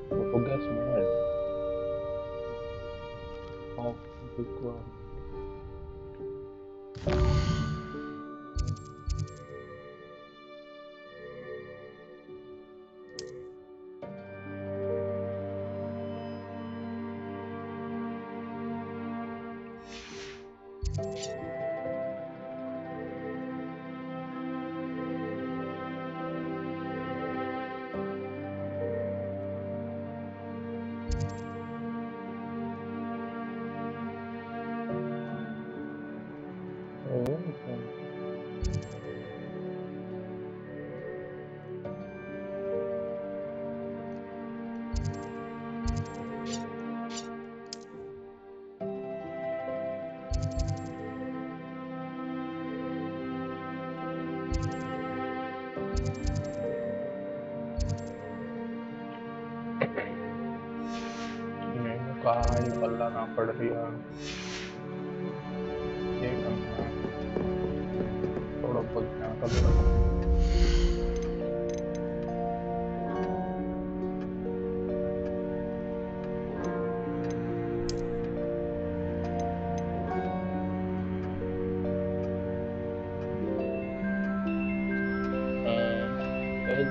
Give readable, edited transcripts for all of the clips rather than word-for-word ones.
Tugas semua ya. Oh, itu gua. Oh, bukan. भाई बल्ला कहाँ पड़ रही है। ये करना है, थोड़ा बहुत ध्यान का तो रखो। As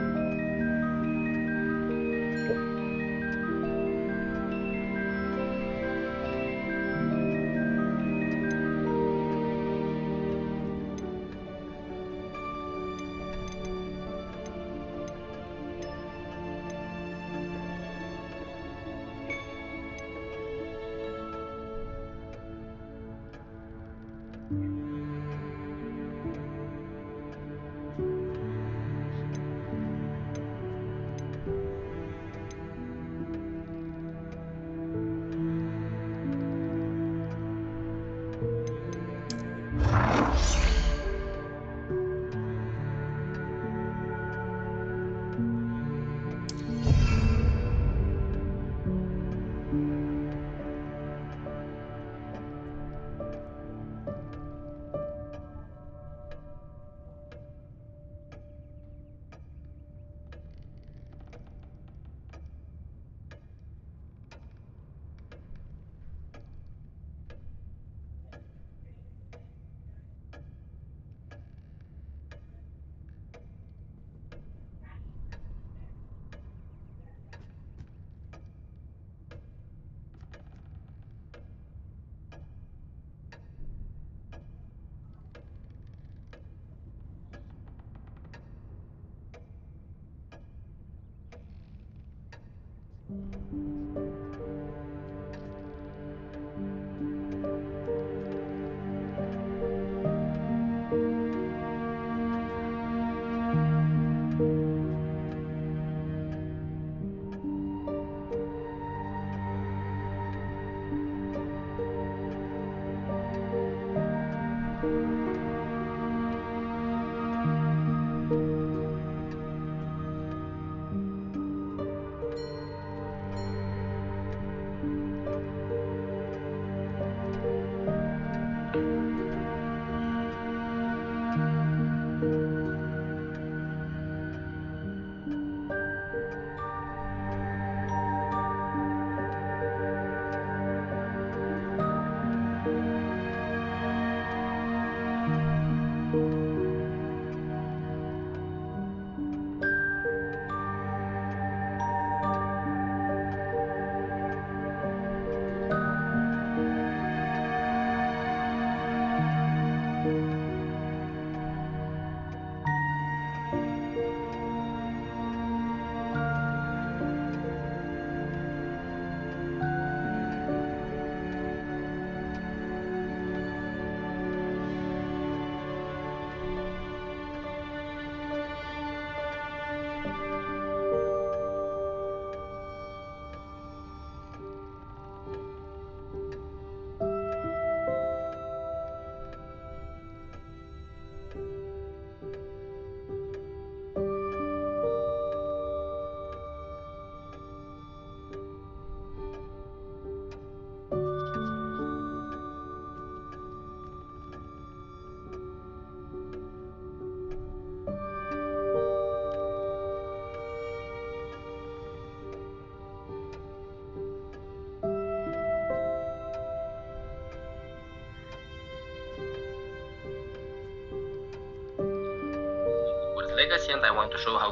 Legacy, and I want to show how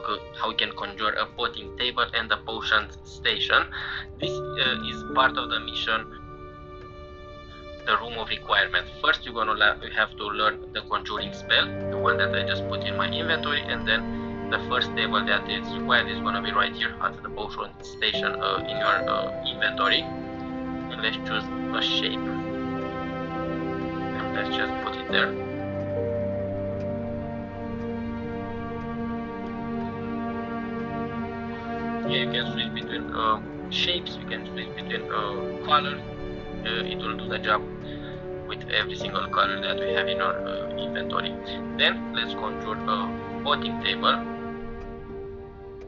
you can conjure a potting table and a potions station. This is part of the mission, the room of requirement. First you have to learn the conjuring spell, the one that I just put in my inventory, and then the first table that is required is going to be right here at the potion station in your inventory. And let's choose a shape and let's just put it there. Yeah, you can switch between shapes, you can switch between colors. It will do the job with every single color that we have in our inventory. Then let's conjure a potting table,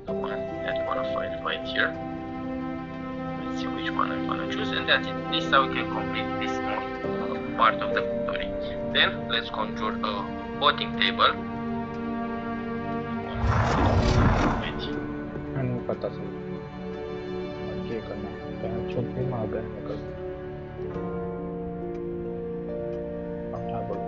the one that you want to find right here. Let's see which one I'm gonna choose, and that's it. This is how we can complete this part of the story. Then let's conjure a voting table. नहीं पता सही क्या करना है छुट्टी में आ गए निकल अपना बोल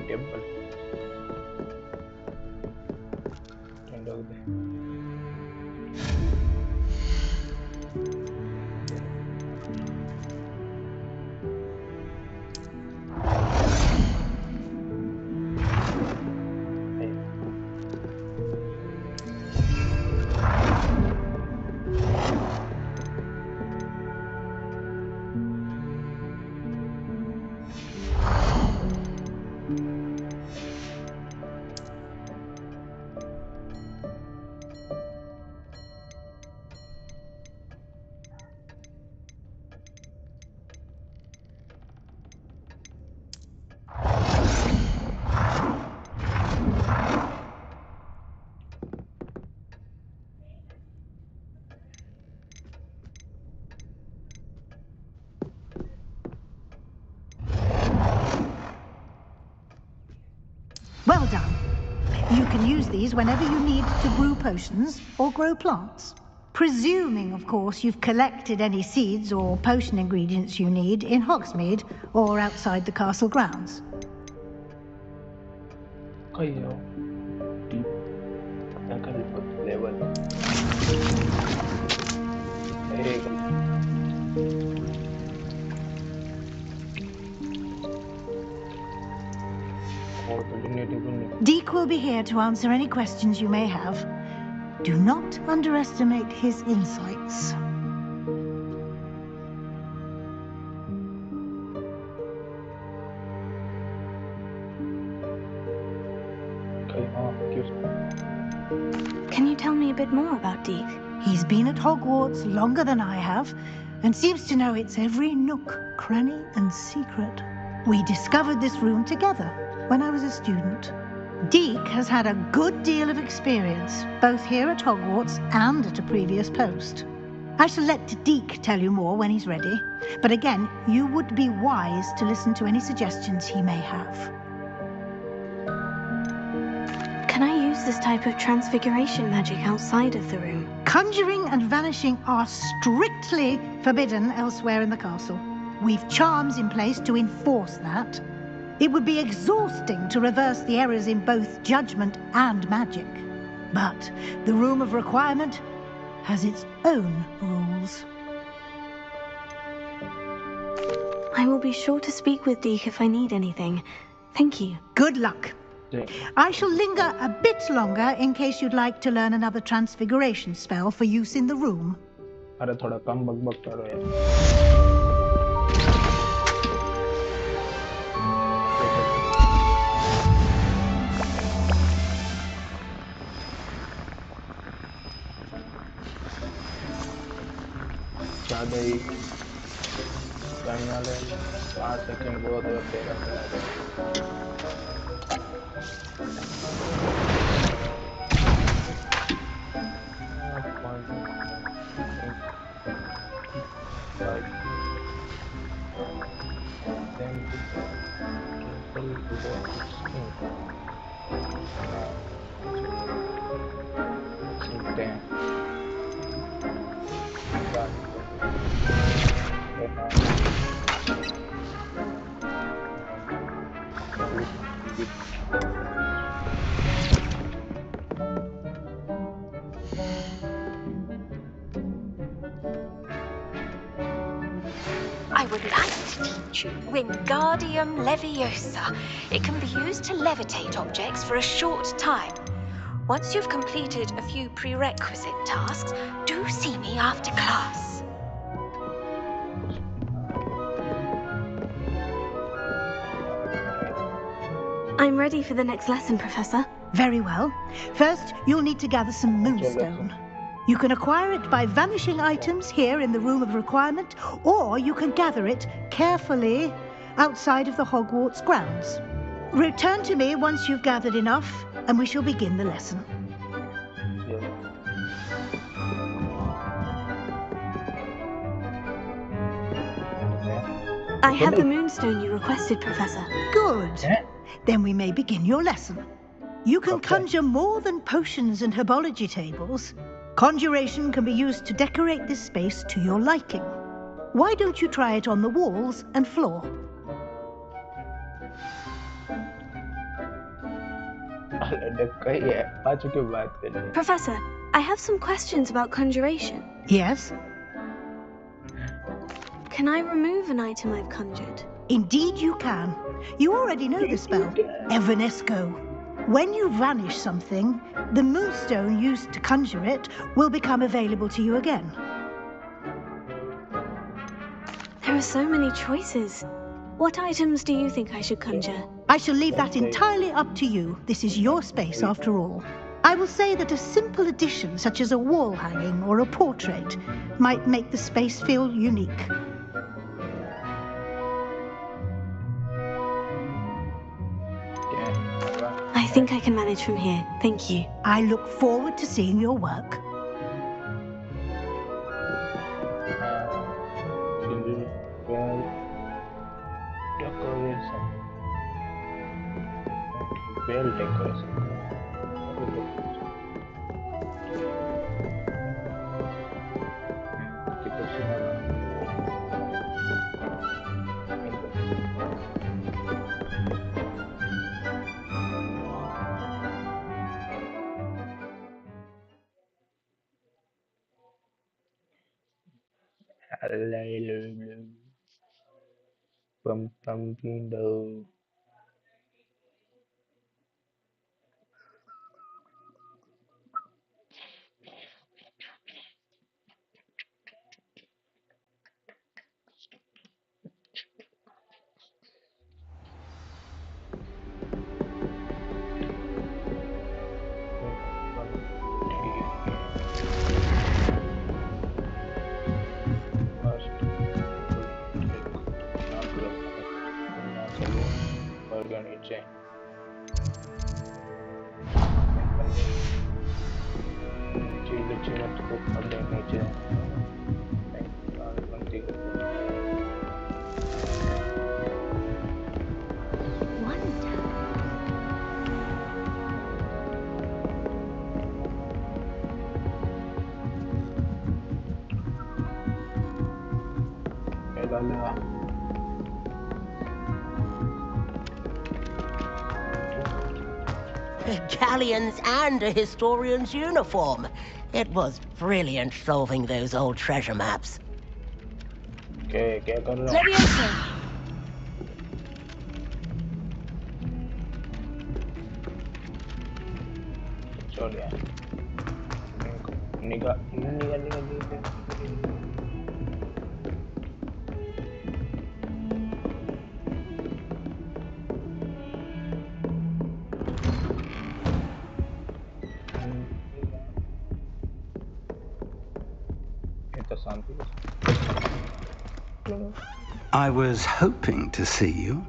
table Well done. You can use these whenever you need to brew potions or grow plants. Presuming, of course, you've collected any seeds or potion ingredients you need in Hogsmeade or outside the castle grounds. Deek will be here to answer any questions you may have. Do not underestimate his insights. Can you tell me a bit more about Deek? He's been at Hogwarts longer than I have, and seems to know its every nook, cranny, and secret. We discovered this room together when I was a student. Deek has had a good deal of experience, both here at Hogwarts and at a previous post. I shall let Deek tell you more when he's ready, but again, you would be wise to listen to any suggestions he may have. Can I use this type of transfiguration magic outside of the room? Conjuring and vanishing are strictly forbidden elsewhere in the castle. We've charms in place to enforce that. It would be exhausting to reverse the errors in both judgment and magic. But the Room of Requirement has its own rules. I will be sure to speak with Deek if I need anything. Thank you. Good luck. I shall linger a bit longer in case you'd like to learn another transfiguration spell for use in the room. अरे थोड़ा कम बकबक करो यार ज़्यादा ही करने वाले 5 second बहुत और तेरा I would like to teach you Wingardium Leviosa. It can be used to levitate objects for a short time. Once you've completed a few prerequisite tasks, do see me after class. I'm ready for the next lesson, Professor. Very well. First, you'll need to gather some moonstone. You can acquire it by vanishing items here in the room of requirement, or you can gather it carefully outside of the Hogwarts grounds. Return to me once you've gathered enough, and we shall begin the lesson. I have the moonstone you requested, Professor. Good. Then we may begin your lesson. You can conjure more than potions and herbology tables. Conjuration can be used to decorate this space to your liking. Why don't you try it on the walls and floor? Professor, I have some questions about conjuration. Yes? Can I remove an item I've conjured? Indeed you can. You already know the spell, Evanesco. When you vanish something, the moonstone used to conjure it will become available to you again. There are so many choices. What items do you think I should conjure? I shall leave that entirely up to you. This is your space after all. I will say that a simple addition such as a wall hanging or a portrait might make the space feel unique. I think I can manage from here. Thank you. I look forward to seeing your work. Galleons and a historian's uniform. It was brilliant solving those old treasure maps. Leviosa! I was hoping to see you.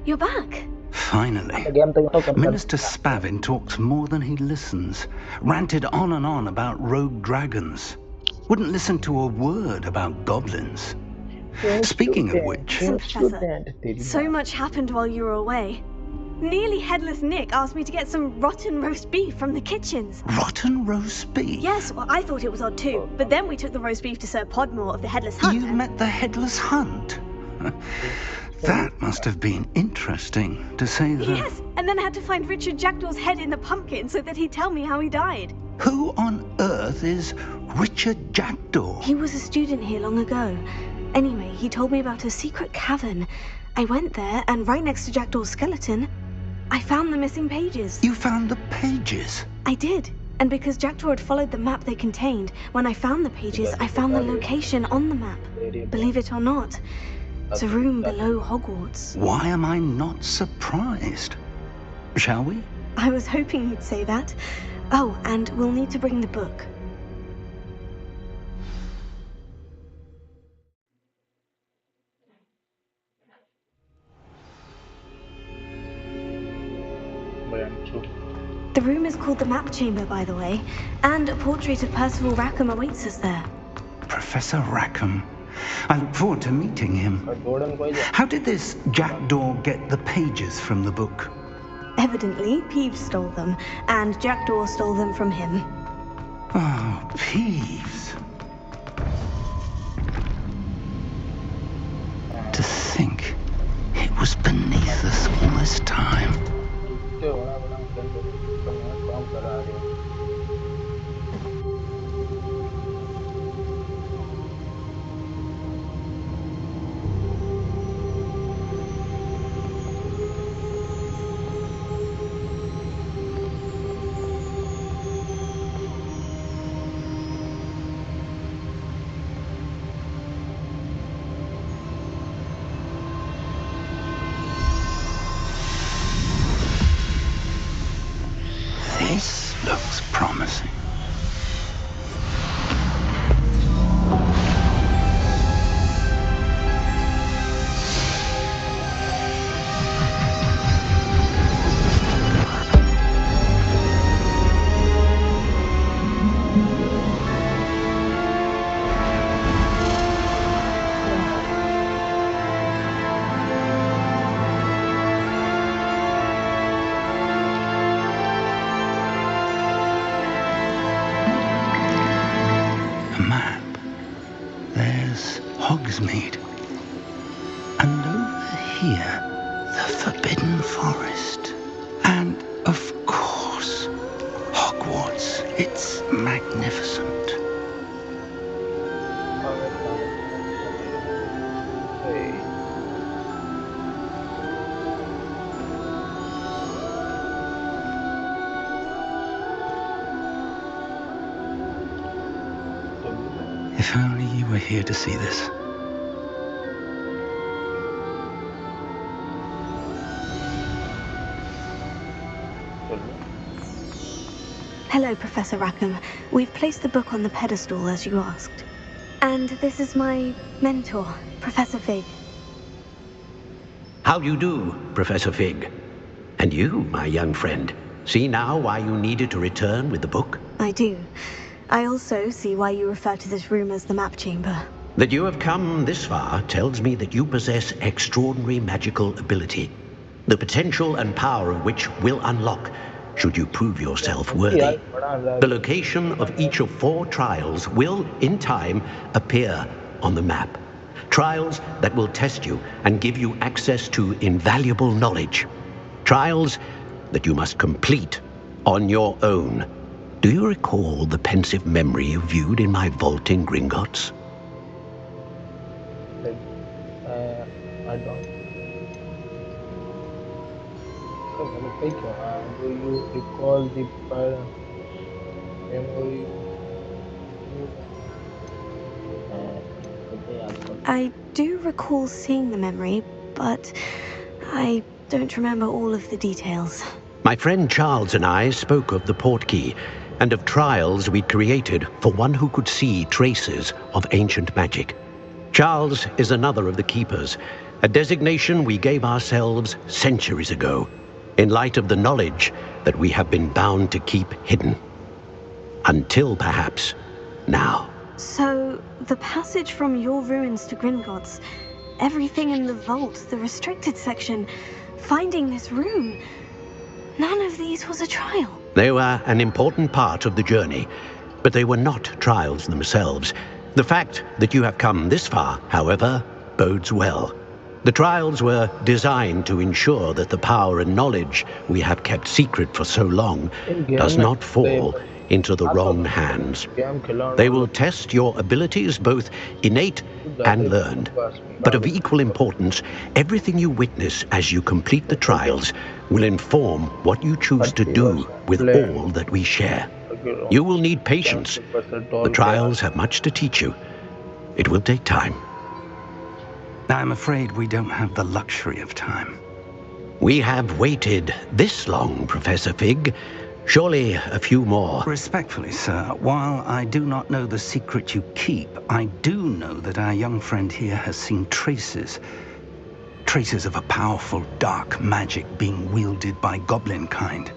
You're back. Finally. Minister Spavin talks more than he listens. Ranted on and on about rogue dragons. Wouldn't listen to a word about goblins. Speaking of which... Professor, so much happened while you were away. Nearly Headless Nick asked me to get some rotten roast beef from the kitchens. Rotten roast beef? Yes, well, I thought it was odd too. But then we took the roast beef to Sir Podmore of the Headless Hunt. You met the Headless Hunt? That must have been interesting, to say the... Yes, and then I had to find Richard Jackdaw's head in the pumpkin so that he'd tell me how he died. Who on earth is Richard Jackdaw? He was a student here long ago. Anyway, he told me about a secret cavern. I went there, and right next to Jackdaw's skeleton I found the missing pages. You found the pages? I did. And because Jackdaw had followed the map they contained, when I found the pages, I found the location on the map. Believe it or not, it's a room below Hogwarts. Why am I not surprised? Shall we? I was hoping you'd say that. Oh, and we'll need to bring the book. The room is called the Map Chamber, by the way, and a portrait of Percival Rackham awaits us there. Professor Rackham. I look forward to meeting him. How did this Jackdaw get the pages from the book? Evidently, Peeves stole them, and Jackdaw stole them from him. Oh, Peeves. To think it was beneath us all this time. This looks promising. A map. There's Hogsmeade. And over here, the Forbidden Forest. And, of course, Hogwarts. It's magnificent. If only you were here to see this. Hello, Professor Rackham. We've placed the book on the pedestal, as you asked. And this is my mentor, Professor Fig. How do you do, Professor Fig? And you, my young friend, see now why you needed to return with the book? I do. I also see why you refer to this room as the Map Chamber. That you have come this far tells me that you possess extraordinary magical ability, the potential and power of which will unlock should you prove yourself worthy. The location of each of 4 trials will, in time, appear on the map. Trials that will test you and give you access to invaluable knowledge. Trials that you must complete on your own. Do you recall the pensive memory you viewed in my vault in Gringotts? I don't. Do you recall the memory? I do recall seeing the memory, but I don't remember all of the details. My friend Charles and I spoke of the portkey and of trials we'd created for one who could see traces of ancient magic. Charles is another of the keepers, a designation we gave ourselves centuries ago, in light of the knowledge that we have been bound to keep hidden. Until perhaps now. So, the passage from your ruins to Gringotts, everything in the vault, the restricted section, finding this room, none of these was a trial. They were an important part of the journey, but they were not trials themselves. The fact that you have come this far, however, bodes well. The trials were designed to ensure that the power and knowledge we have kept secret for so long does not fall into the wrong hands. They will test your abilities, both innate and learned. But of equal importance, everything you witness as you complete the trials will inform what you choose to do with all that we share. You will need patience. The trials have much to teach you. It will take time. I'm afraid we don't have the luxury of time. We have waited this long, Professor Fig. Surely a few more. Respectfully, sir, while I do not know the secret you keep, I do know that our young friend here has seen traces of a powerful dark magic being wielded by goblin kind.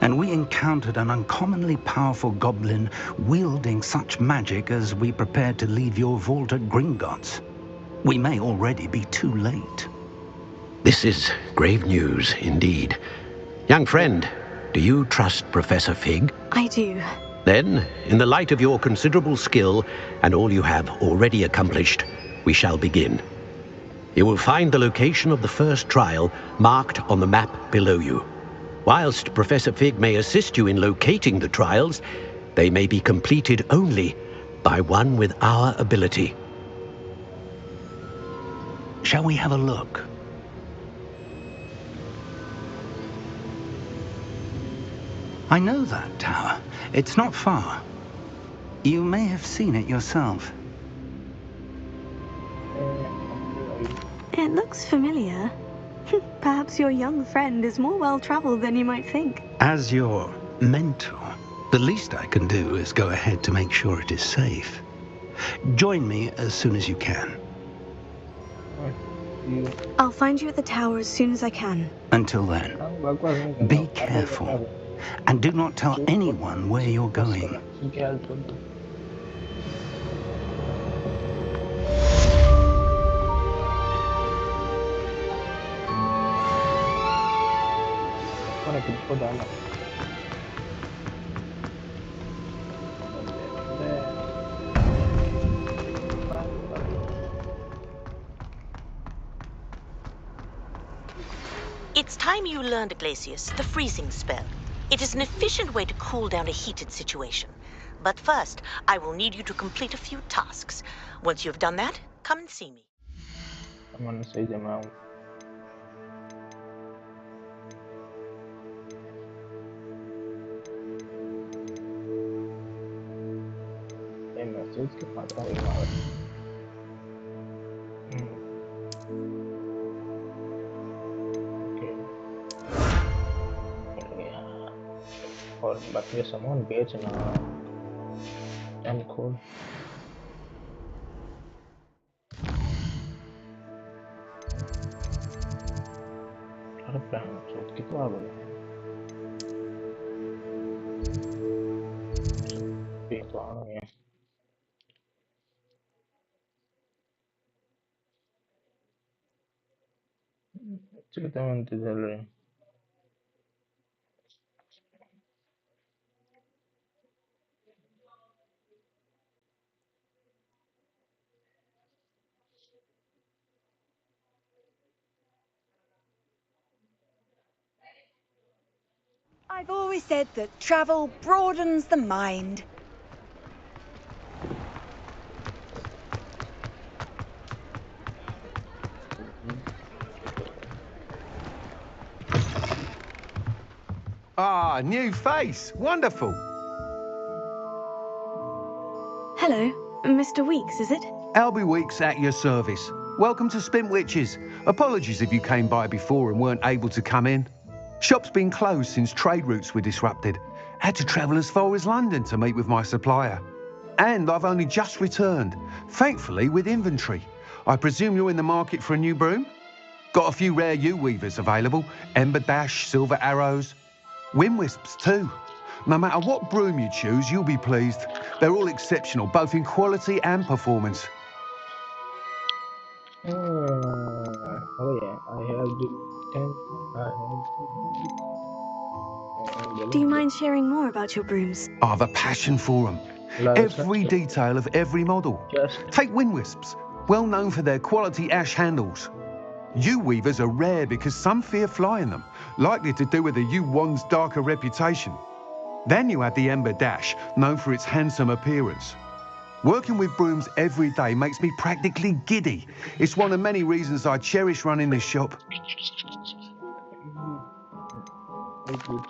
And we encountered an uncommonly powerful goblin wielding such magic as we prepared to leave your vault at Gringotts. We may already be too late. This is grave news indeed. Young friend, do you trust Professor Fig? I do. Then, in the light of your considerable skill and all you have already accomplished, we shall begin. You will find the location of the first trial marked on the map below you. Whilst Professor Fig may assist you in locating the trials, they may be completed only by one with our ability. Shall we have a look? I know that tower. It's not far. You may have seen it yourself. It looks familiar. Perhaps your young friend is more well-traveled than you might think. As your mentor, the least I can do is go ahead to make sure it is safe. Join me as soon as you can. I'll find you at the tower as soon as I can. Until then, be careful. And do not tell anyone where you're going. It's time you learned, Glacius, the freezing spell. It is an efficient way to cool down a heated situation. But first, I will need you to complete a few tasks. Once you've done that, come and see me. और बाकी सामान बेचना M खोल अरे plan चौक कितना बड़ा है ये तो आ गया चलते हैं इंतजार रहे I've always said that travel broadens the mind. Ah, new face. Wonderful. Hello, Mr. Weeks, is it? Albie Weeks at your service. Welcome to Spintwitches. Apologies if you came by before and weren't able to come in. Shop's been closed since trade routes were disrupted. Had to travel as far as London to meet with my supplier. And I've only just returned, thankfully with inventory. I presume you're in the market for a new broom? Got a few rare U-weavers available. Ember Dash, Silver Arrows. Wind Wisps too. No matter what broom you choose, you'll be pleased. They're all exceptional, both in quality and performance. Oh yeah, I have the 10. Do you mind sharing more about your brooms? I've a passion for them. Every detail of every model. Take Wind Wisps, well known for their quality ash handles. U-weavers are rare because some fear flying them, likely to do with the U-wand's darker reputation. Then you have the Ember Dash, known for its handsome appearance. Working with brooms every day makes me practically giddy. It's one of many reasons I cherish running this shop.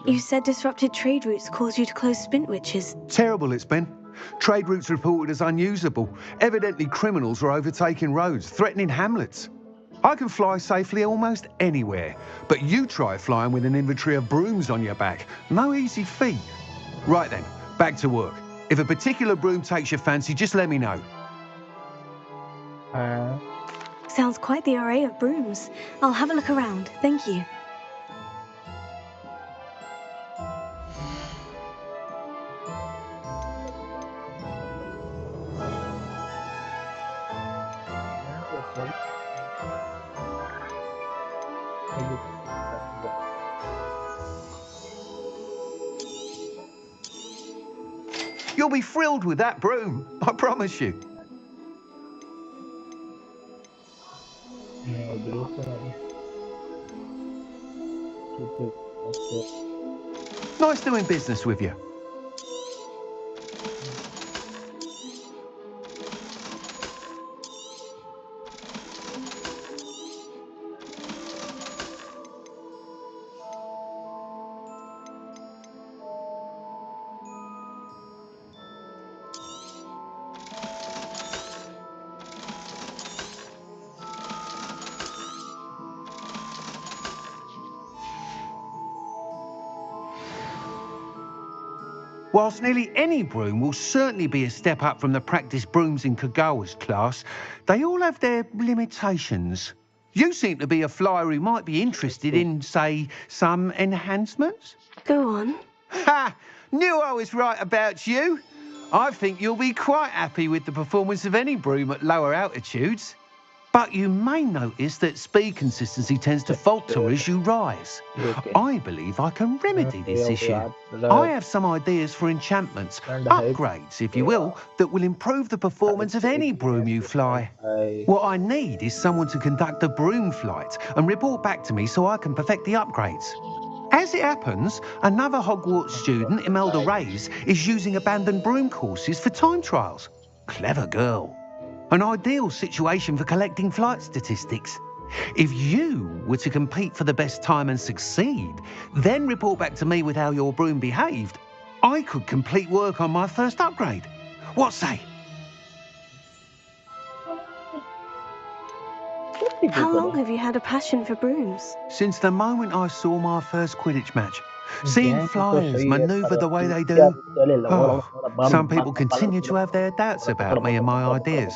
You said disrupted trade routes caused you to close Spintwitches. Terrible it's been. Trade routes reported as unusable. Evidently criminals were overtaking roads, threatening hamlets. I can fly safely almost anywhere, but you try flying with an inventory of brooms on your back. No easy feat. Right then, back to work. If a particular broom takes your fancy, just let me know. Sounds quite the array of brooms. I'll have a look around, thank you. You'll be thrilled with that broom, I promise you. Nice doing business with you. Whilst nearly any broom will certainly be a step up from the practice brooms in Kagawa's class, they all have their limitations. You seem to be a flyer who might be interested in, say, some enhancements? Go on. Ha! Knew I was right about you. I think you'll be quite happy with the performance of any broom at lower altitudes. But you may notice that speed consistency tends to falter as you rise. I believe I can remedy this issue. I have some ideas for enchantments, upgrades, if you will, that will improve the performance of any broom you fly. What I need is someone to conduct a broom flight and report back to me so I can perfect the upgrades. As it happens, another Hogwarts student, Imelda Reyes, is using abandoned broom courses for time trials. Clever girl. An ideal situation for collecting flight statistics. If you were to compete for the best time and succeed, then report back to me with how your broom behaved, I could complete work on my first upgrade. What say? How long have you had a passion for brooms? Since the moment I saw my first Quidditch match. Seeing flyers manoeuvre the way they do. Oh, some people continue to have their doubts about me and my ideas.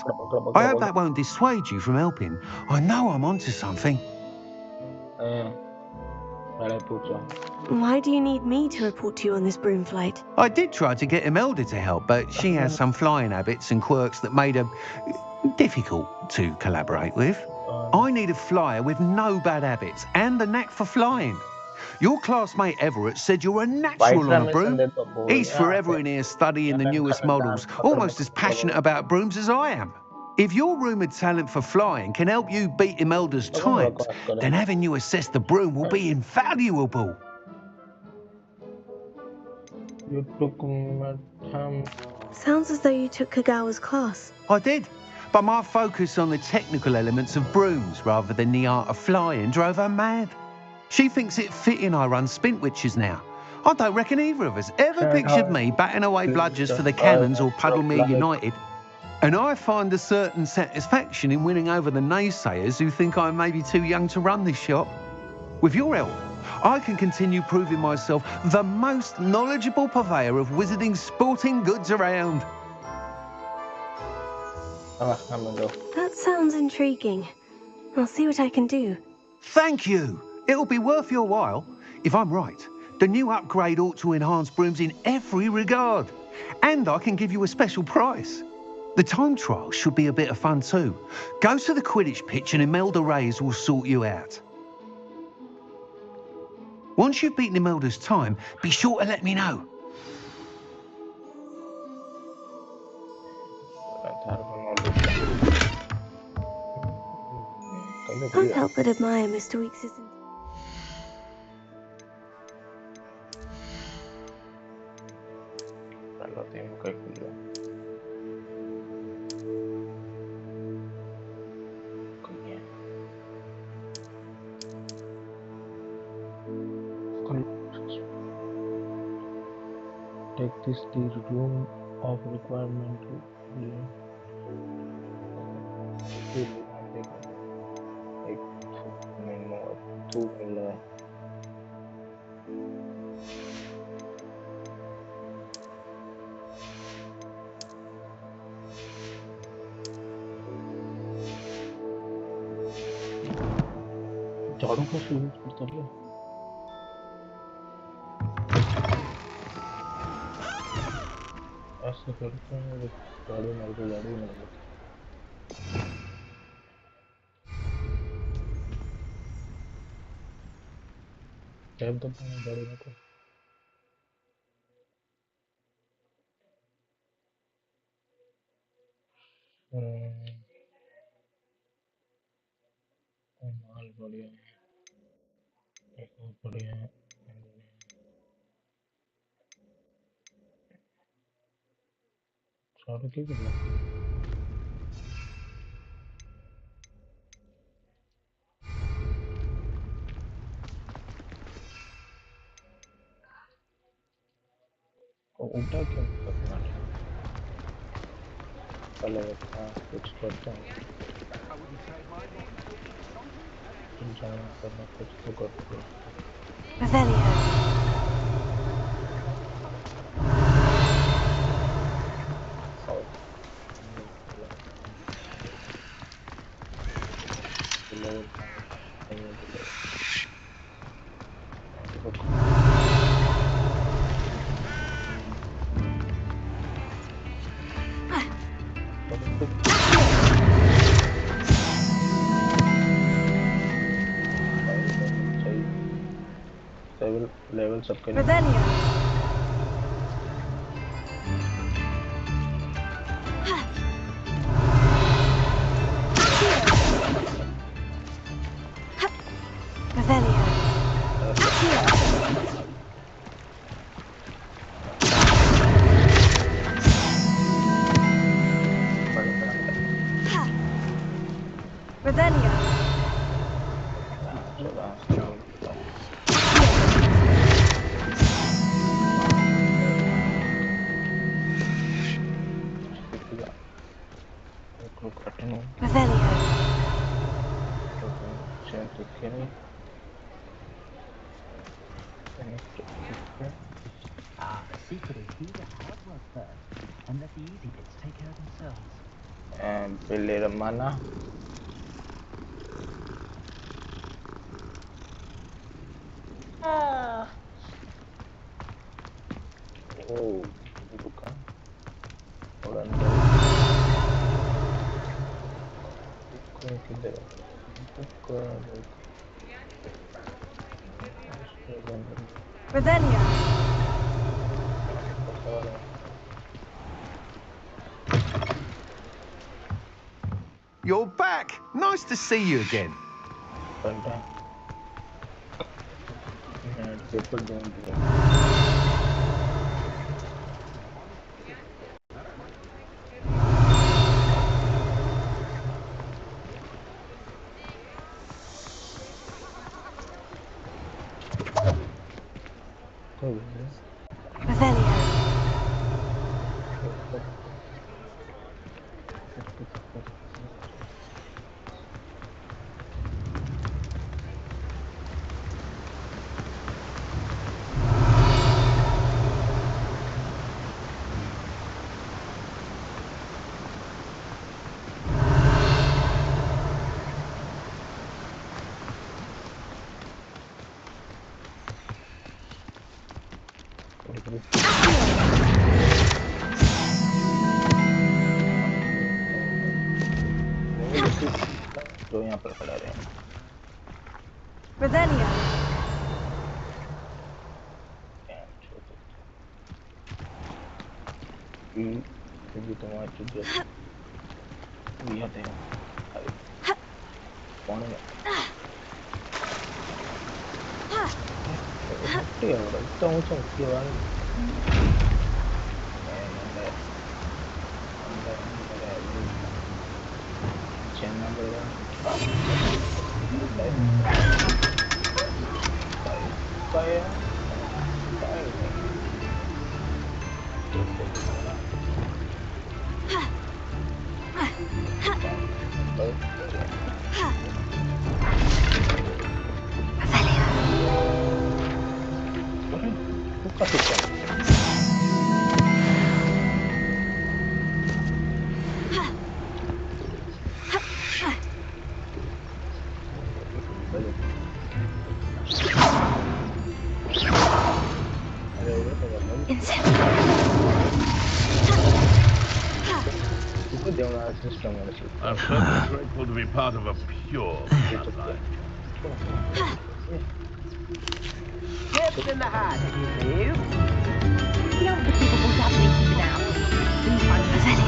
I hope that won't dissuade you from helping. I know I'm onto something. Why do you need me to report to you on this broom flight? I did try to get Imelda to help, but she has some flying habits and quirks that made her difficult to collaborate with. I need a flyer with no bad habits and the knack for flying. Your classmate Everett said you're a natural on a broom. He's forever in here studying the newest models, almost as passionate about brooms as I am. If your rumoured talent for flying can help you beat Imelda's times, then having you assess the broom will be invaluable. Sounds as though you took Kagawa's class. I did, but my focus on the technical elements of brooms rather than the art of flying drove her mad. She thinks it fitting I run Spintwitches now. I don't reckon either of us ever pictured me batting away bludgers for the Cannons or Puddlemere United. And I find a certain satisfaction in winning over the naysayers who think I may be too young to run this shop. With your help, I can continue proving myself the most knowledgeable purveyor of wizarding sporting goods around. That sounds intriguing. I'll see what I can do. Thank you. It'll be worth your while. If I'm right, the new upgrade ought to enhance brooms in every regard. And I can give you a special price. The time trial should be a bit of fun too. Go to the Quidditch pitch and Imelda Reyes will sort you out. Once you've beaten Imelda's time, be sure to let me know. Can't help but admire Mr. Weeks' is the room of requirement to तू मिल रहा है झाड़ू का use करता है ऐसे करते हैं झाड़ू मार के झाड़ू मार के टैब दबाना झाड़ू मार को माल बढ़िया है एक और बढ़िया है झाड़ू की करना उल्टा क्यों करना पहले कुछ करते हैं जाना करना कुछ तो करते हैं लेवल सबके The secret is do the hard work first and let the easy bits take care of themselves. Pilih mana? Oh, bukan. Orang bukan kita. Bukan. Revelio. You're back! Nice to see you again. जो यहाँ पर खड़ा रहे Revelio. क्योंकि तुम्हारी चीजें भी आते हैं कौन है मुट्ठी है बड़ा इतना ऊंचा मुट्ठी है वाला अंदर अंदर अंदर है चेन्ना पड़ेगा I'm certainly grateful to be part of a pure bloodline. Ships in the hatch, please. The other people will definitely keep an eye out. Good thing that this is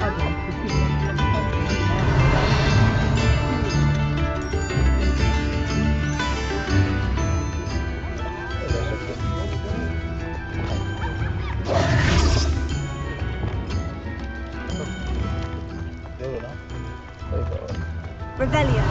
underage Revelio.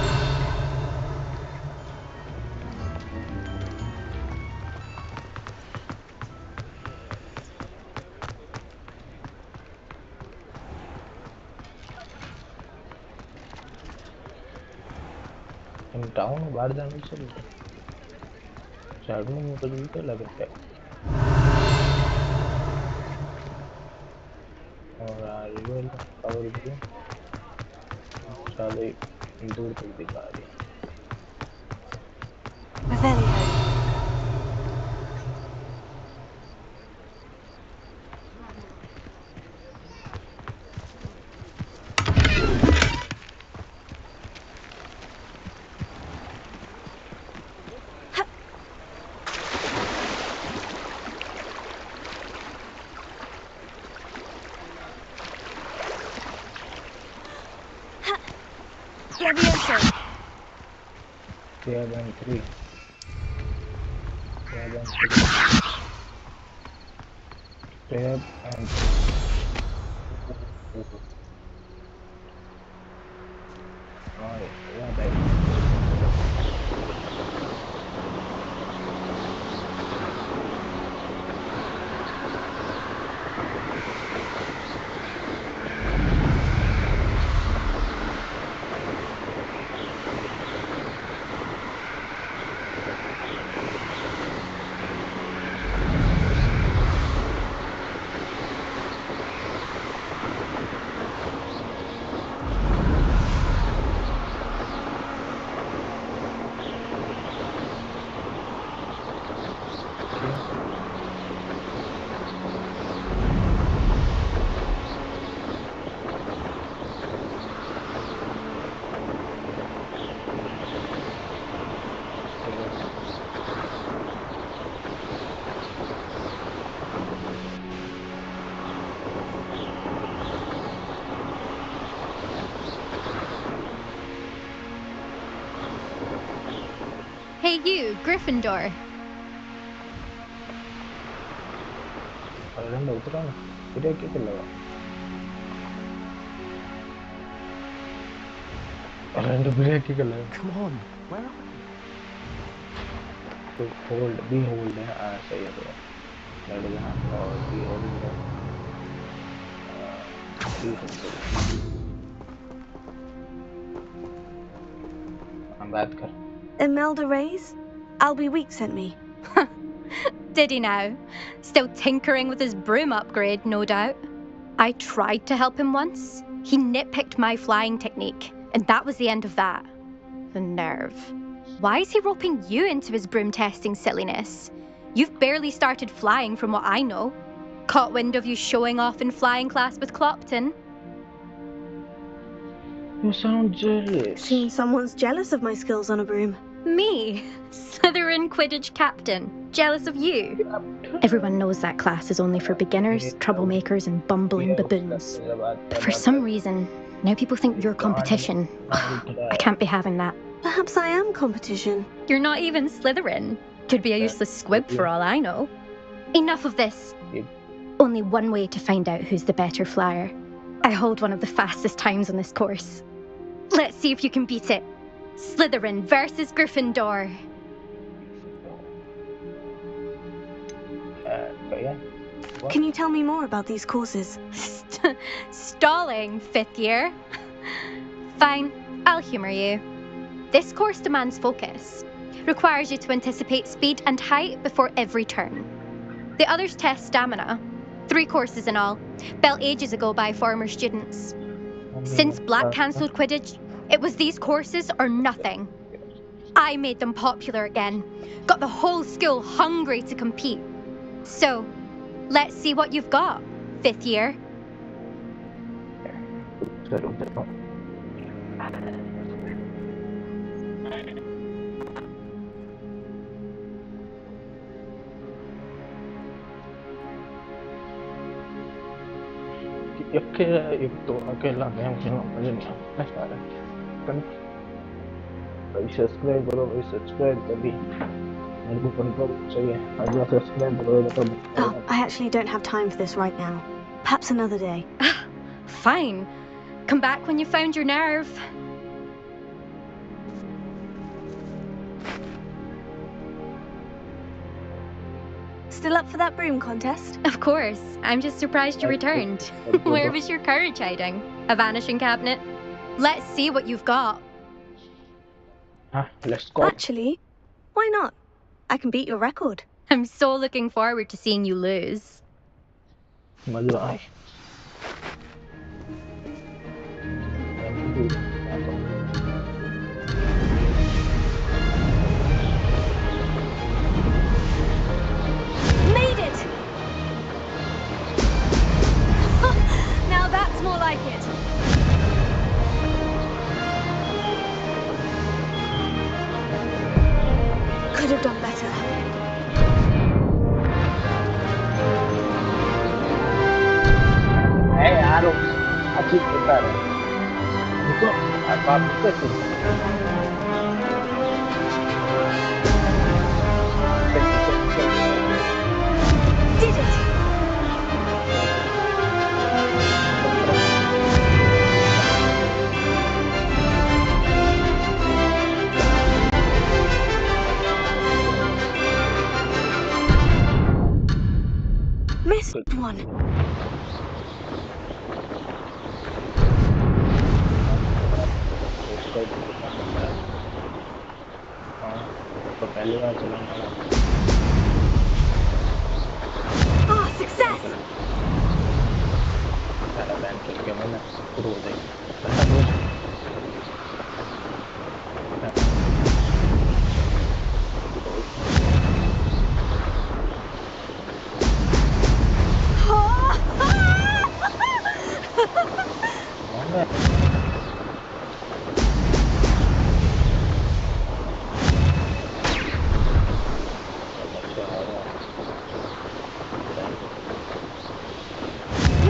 In town बाहर जाने से side में कुछ भी तो लग रहा है और रियल पावर भी चले दूर तक दिखा रही है Grab and 3. Grab and 3. Grab and 3. Oh, yeah, that. Hey you, Gryffindor. Come on, where are you? Behold, say it. I'm bad. Imelda Reyes? Albie Week sent me. Did he now? Still tinkering with his broom upgrade, no doubt. I tried to help him once. He nitpicked my flying technique, and that was the end of that. The nerve. Why is he roping you into his broom testing silliness? You've barely started flying from what I know. Caught wind of you showing off in flying class with Clopton. You sound jealous. Seems someone's jealous of my skills on a broom. Me? Slytherin Quidditch captain. Jealous of you? Everyone knows that class is only for beginners, troublemakers, and bumbling baboons. But for some reason, now people think you're competition. I can't be having that. Perhaps I am competition. You're not even Slytherin. Could be a useless squib for all I know. Enough of this. Only one way to find out who's the better flyer. I hold one of the fastest times on this course. Let's see if you can beat it. Slytherin versus Gryffindor. Can you tell me more about these courses? Stalling, 5th year? Fine, I'll humour you. This course demands focus. Requires you to anticipate speed and height before every turn. The others test stamina. 3 courses in all, built ages ago by former students. Since Black cancelled Quidditch, it was these courses or nothing. I made them popular again. Got the whole school hungry to compete. So, let's see what you've got, 5th year. अकेला game खेलना मुझे नहीं आता सारा भाई subscribe करो भाई subscribe तभी मेरे को कंट्रोल चाहिए अगला सब्सक्राइब करोगे तो Oh, I actually don't have time for this right now. Perhaps another day. Fine. Come back when you found your nerve. Still up for that broom contest? Of course. I'm just surprised you returned. Where was your courage hiding? A vanishing cabinet? Let's see what you've got. Let's go. Actually, why not? I can beat your record. I'm so looking forward to seeing you lose. मजा आए Made it! Now that's more like it. Could have done better. Hey, यारो अच्छी बेकार है रुको आप कैसे Did it! Missed one. तो पहली बार चलाऊंगा Ah, success! सारा बैंक खेल के मैंने शुरू हो जाएगी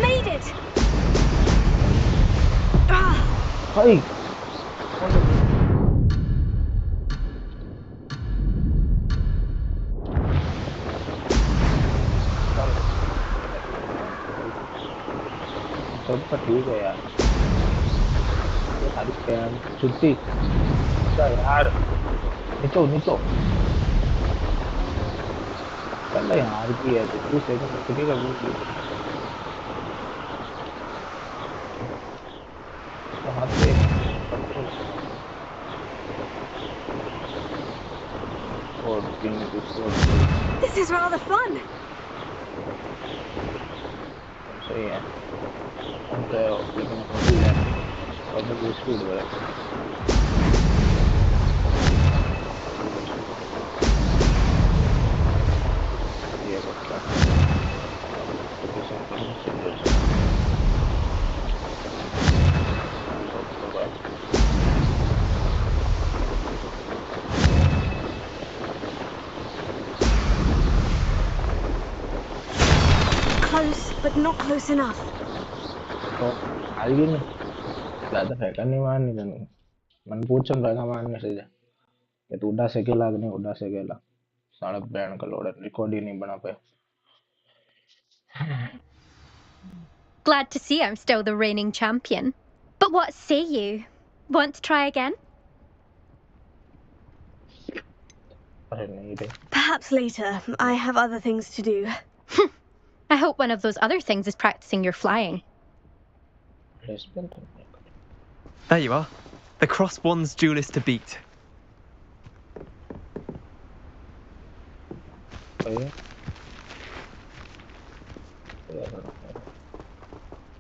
Made it! Hey! सब तो ठीक है यार ये सारी स्कैम छुट्टी अच्छा यार नीचो पहले यार की है तो 2 सेकंड छुट्टी का वो की हाथ पे और ping This is rather fun. सही है तो लेकिन फुल है और भी स्पीड हो रहा है ये बच्चा Close, but not close enough. तो आगे नहीं ज़्यादा फेंका नहीं मारनी तेनू मन पूछन रहेगा मारने से कि तू उड़ा सकेला कि नहीं उड़ा सकेला साढ़े बैंड का लोड रिकॉर्ड ही नहीं बना पाए Glad to see I'm still the reigning champion. But what say you? Want to try again? अरे नहीं रे Perhaps later. I have other things to do. I hope one of those other things is practicing your flying. There you are. The cross-wands duelist to beat.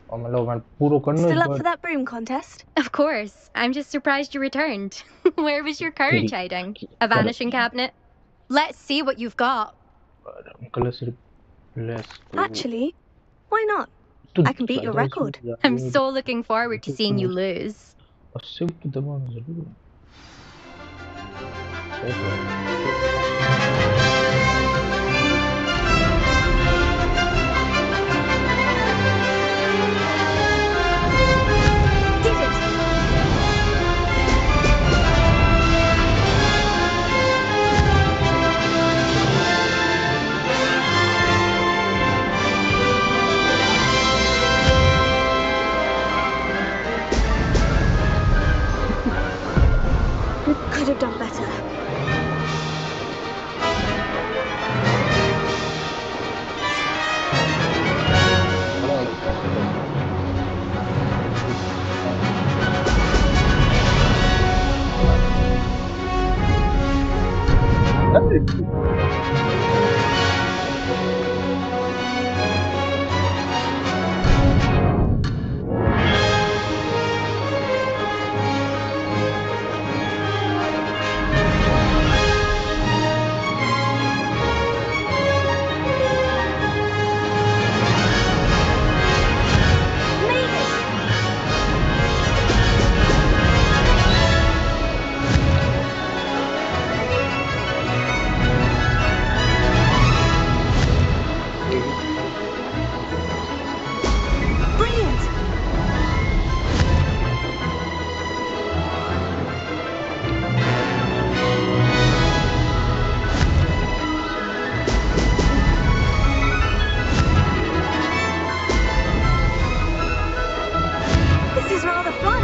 Still up for that broom contest? Of course. I'm just surprised you returned. Where was your courage hiding? A vanishing cabinet? Let's see what you've got. Actually, why not? I can beat your record. I'm so looking forward to seeing you lose. Could have done better. This is rather fun.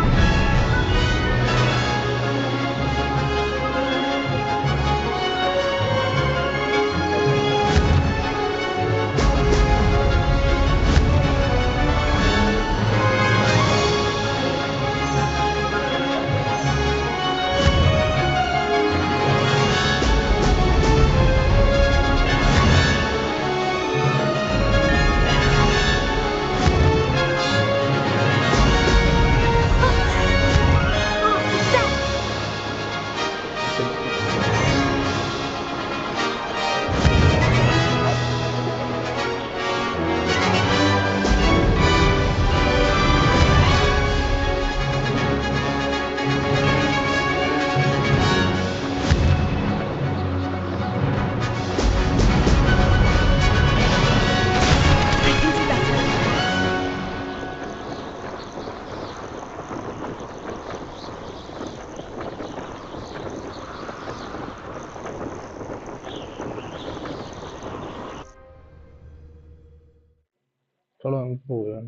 चलो हम हो गया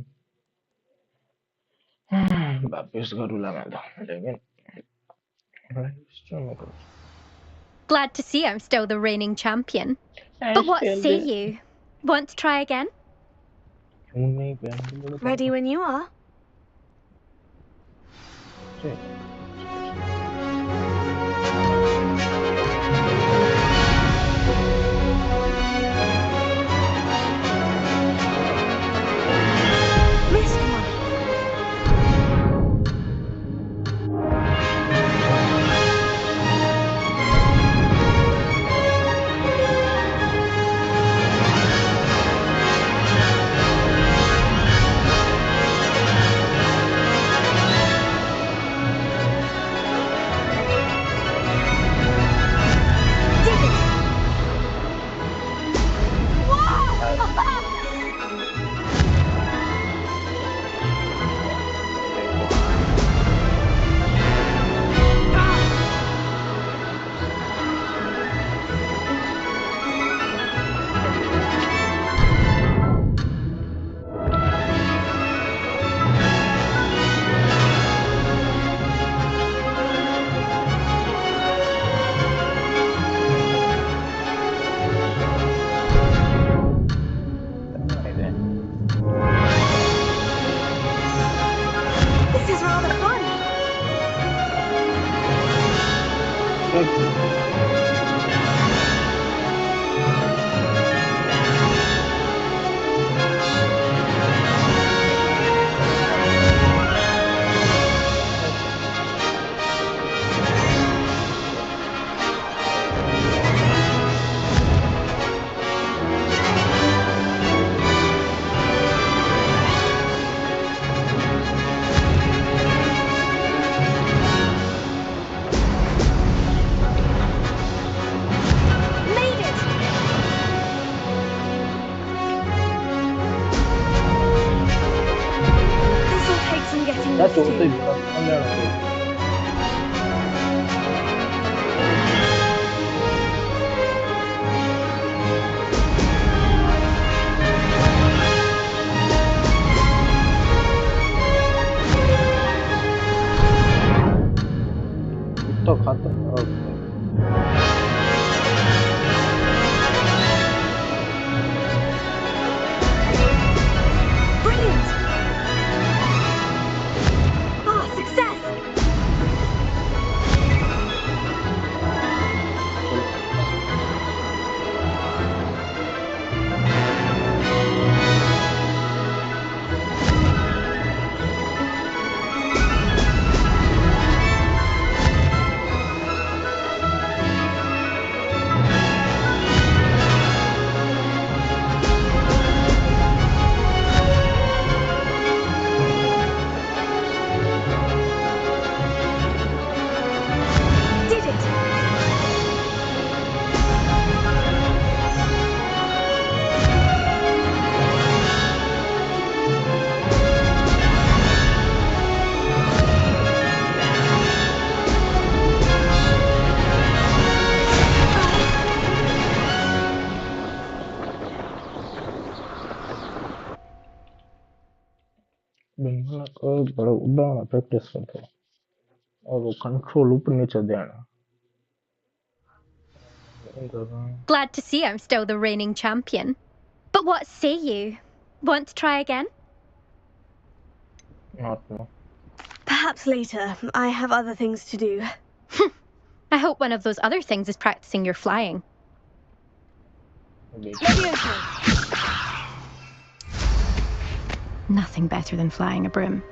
वापस करूँगा मैं तो लेकिन Glad to see I'm still the reigning champion. But what say you? Want to try again? Ready when you are. Missed one. That's what they got on there. तो खाता ओके Brilliant! Ah, success! बिल्कुल कोई बड़ा उड़ाना practice करता है और वो कंट्रोल ऊपर नीचे देना Glad to see I'm still the reigning champion. But what say you? Want to try again? Not no. Perhaps later. I have other things to do. I hope one of those other things is practicing your flying. Nothing better than flying a broom.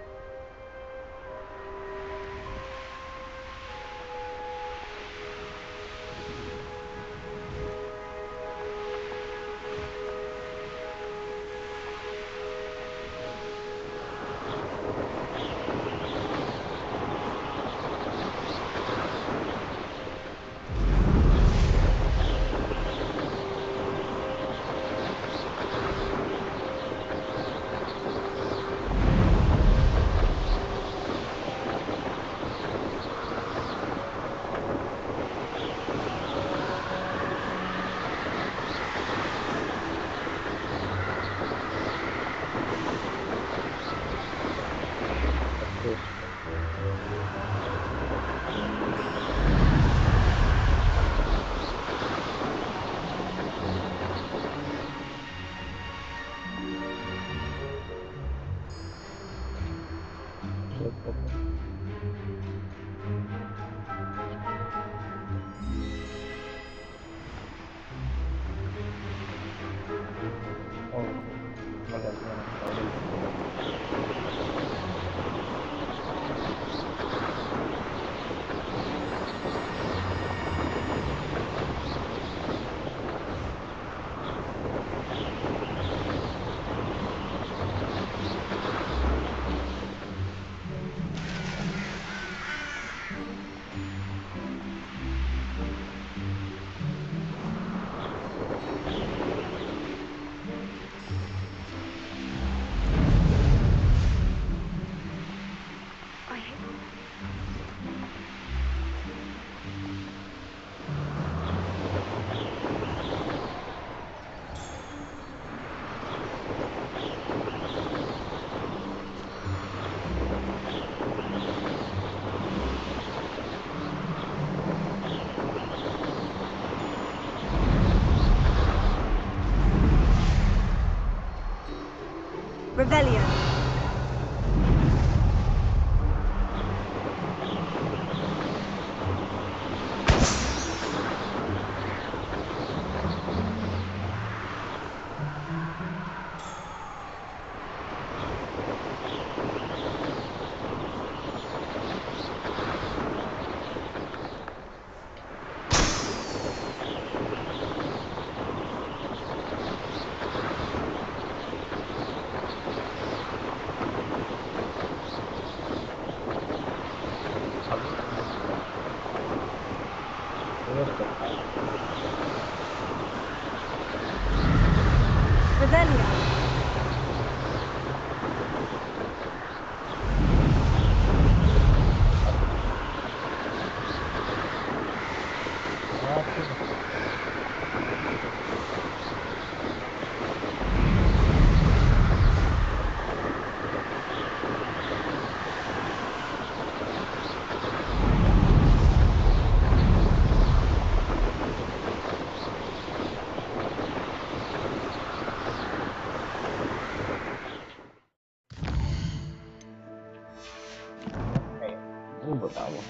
बताओ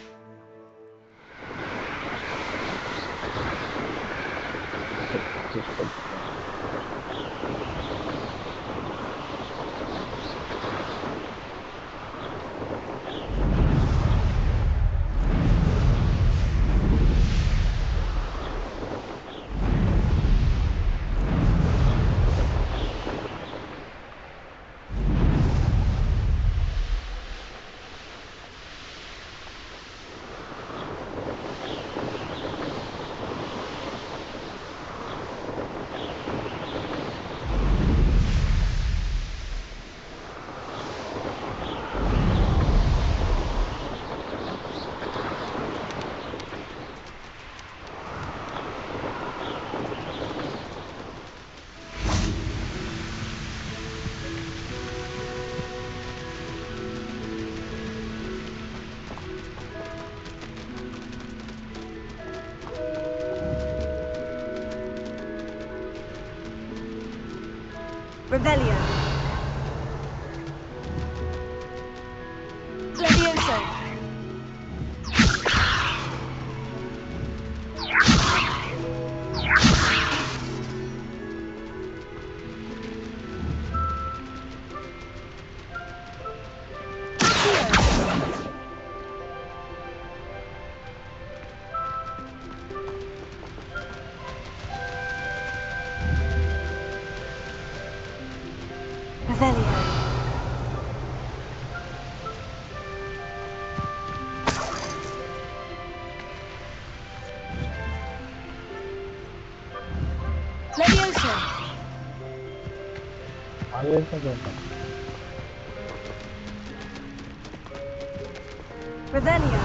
Revelio. Levioso. Revelio. Levioso. Revelio.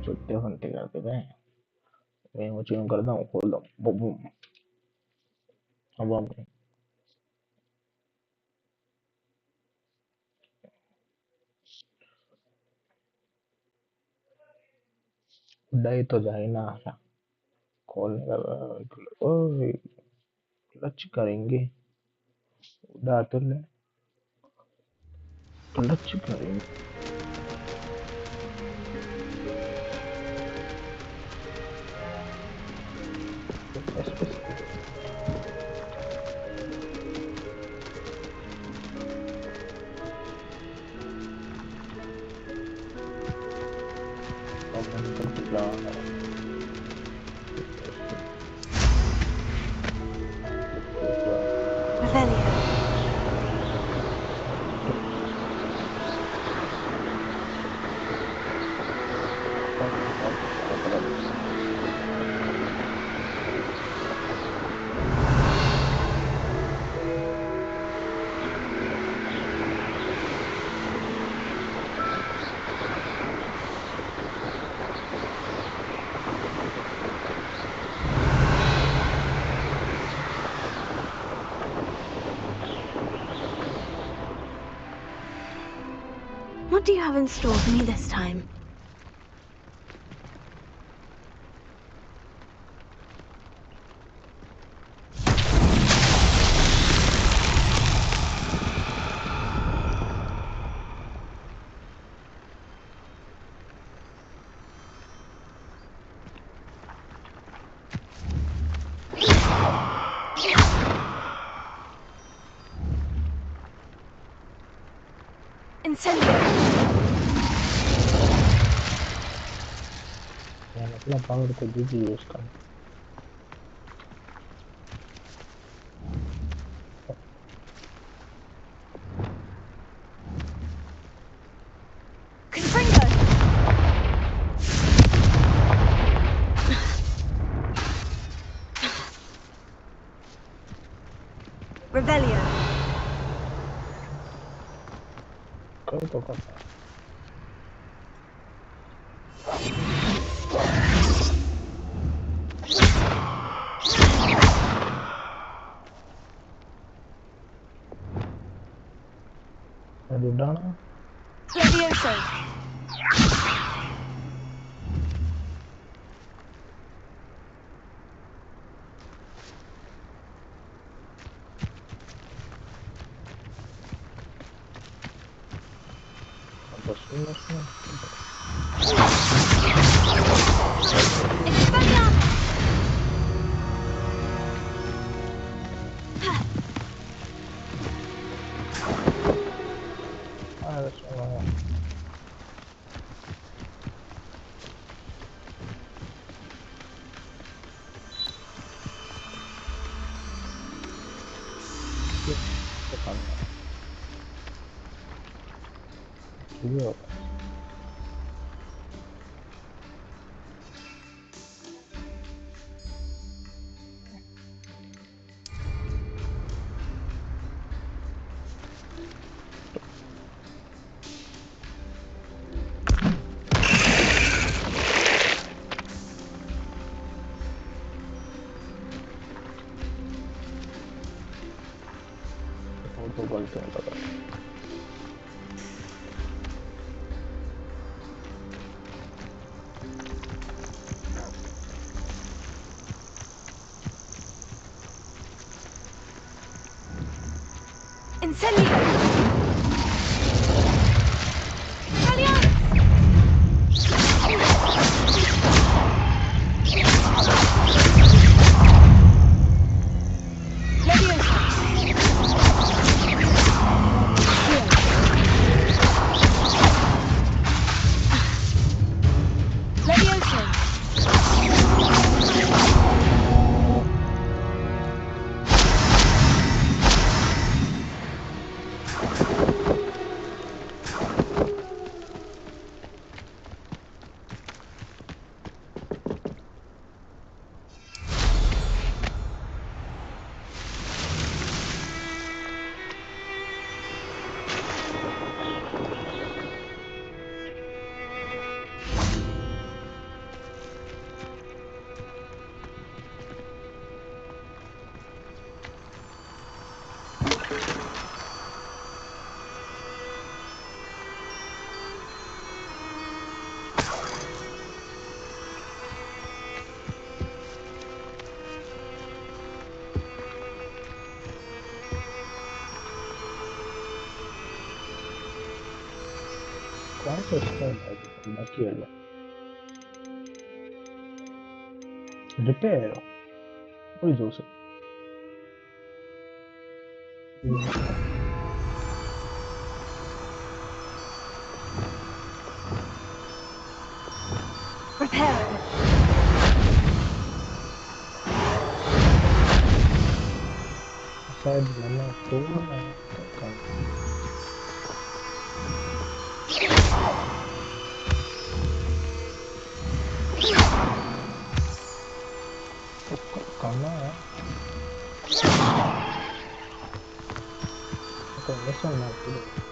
छुट्टे फंटे करते गए मैं वो चून करता हूँ खोल दो बुम बुम अब उड़ाई तो जाए ना खोलने का ओए क्लच करेंगे उड़ा तो ले क्लच करेंगे बस बस Revelio. What do you have in store for me this time? Incendio! मैंने अपना पावर को भी यूज करना Confringo! Revelio! कर तो करता है। Levioso! Quanto stai da chiesa? Repero. Poi dove? Sai di la torna. Karena oke, adesso è un altro.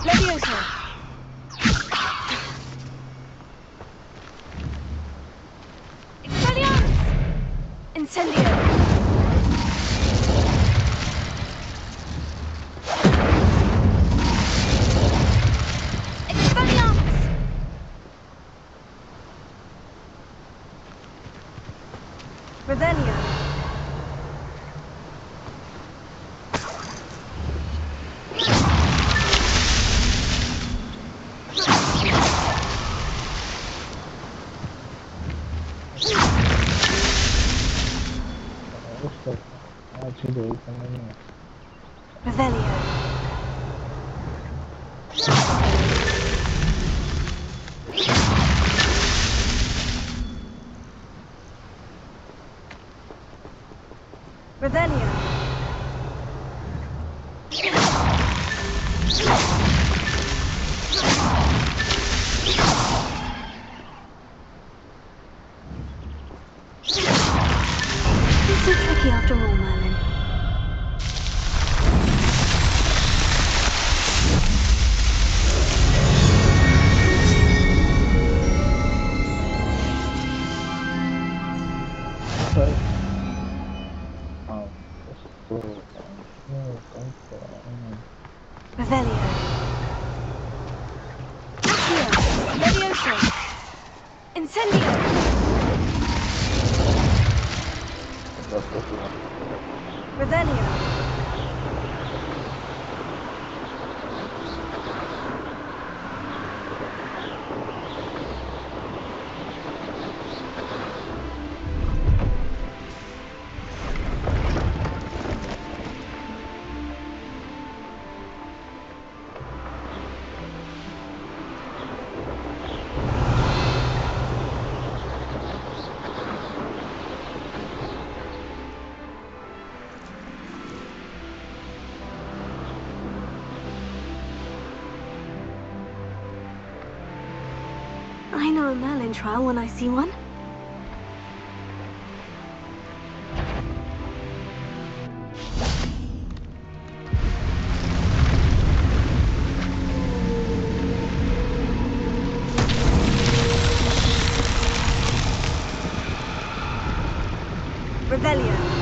Levioso. Expelliarmus. Incendio. Expelliarmus. Revelio. Revelio. Revelio. It's so tricky after all, Merlin. Revelio. Accio. Levioso. Incendio. Revelio. I know a Merlin trial when I see one. Revelio.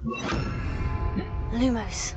Lumos.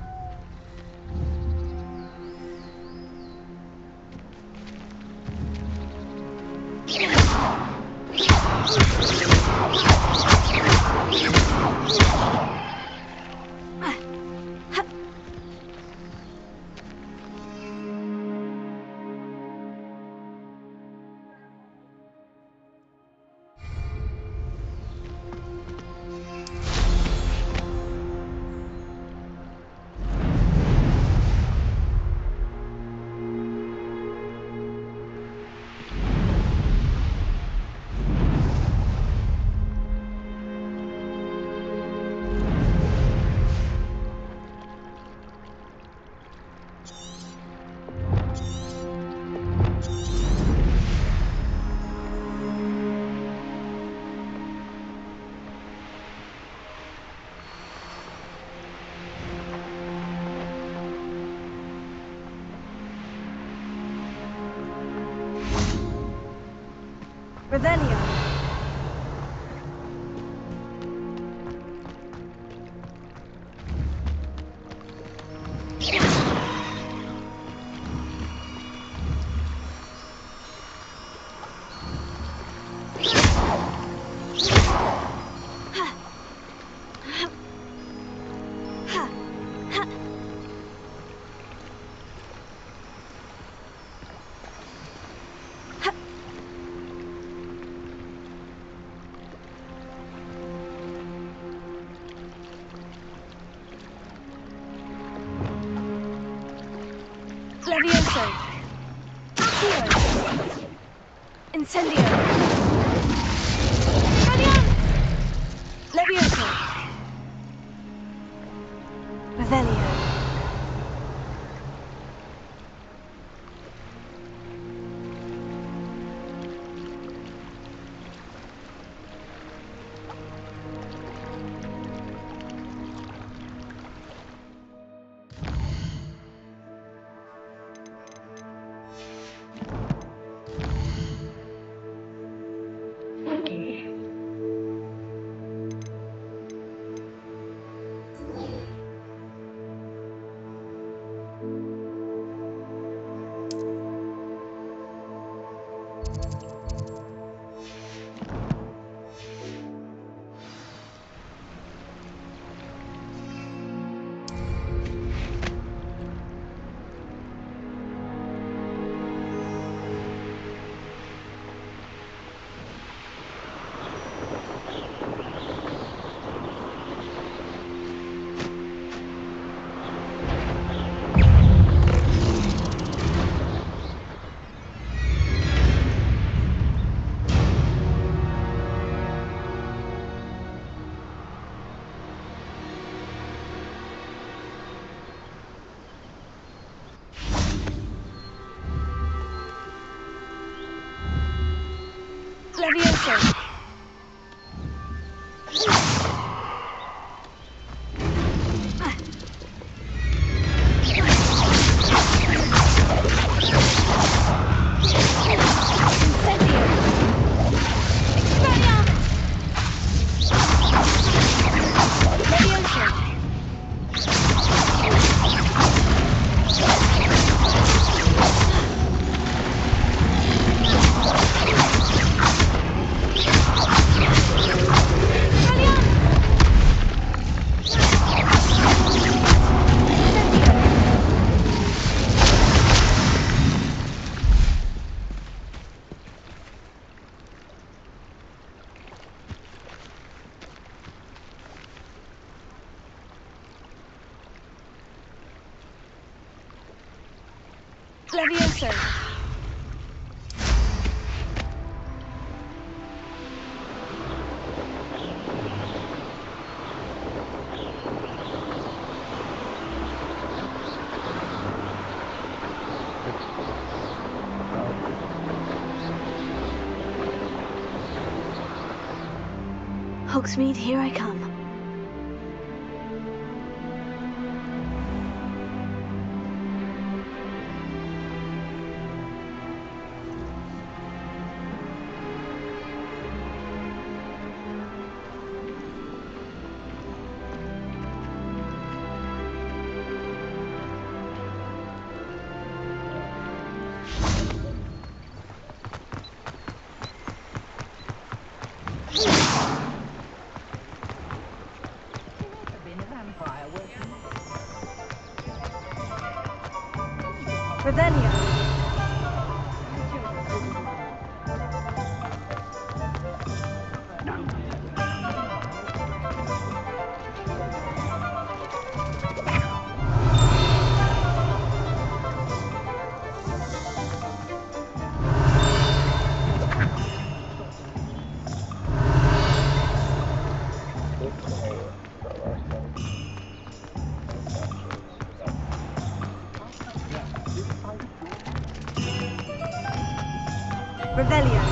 Revelio. Levioso. Accio. Incendio. Radiant. Levioso. Revelio. Levioso. Levioso. Hogsmeade, here I come. Revelio.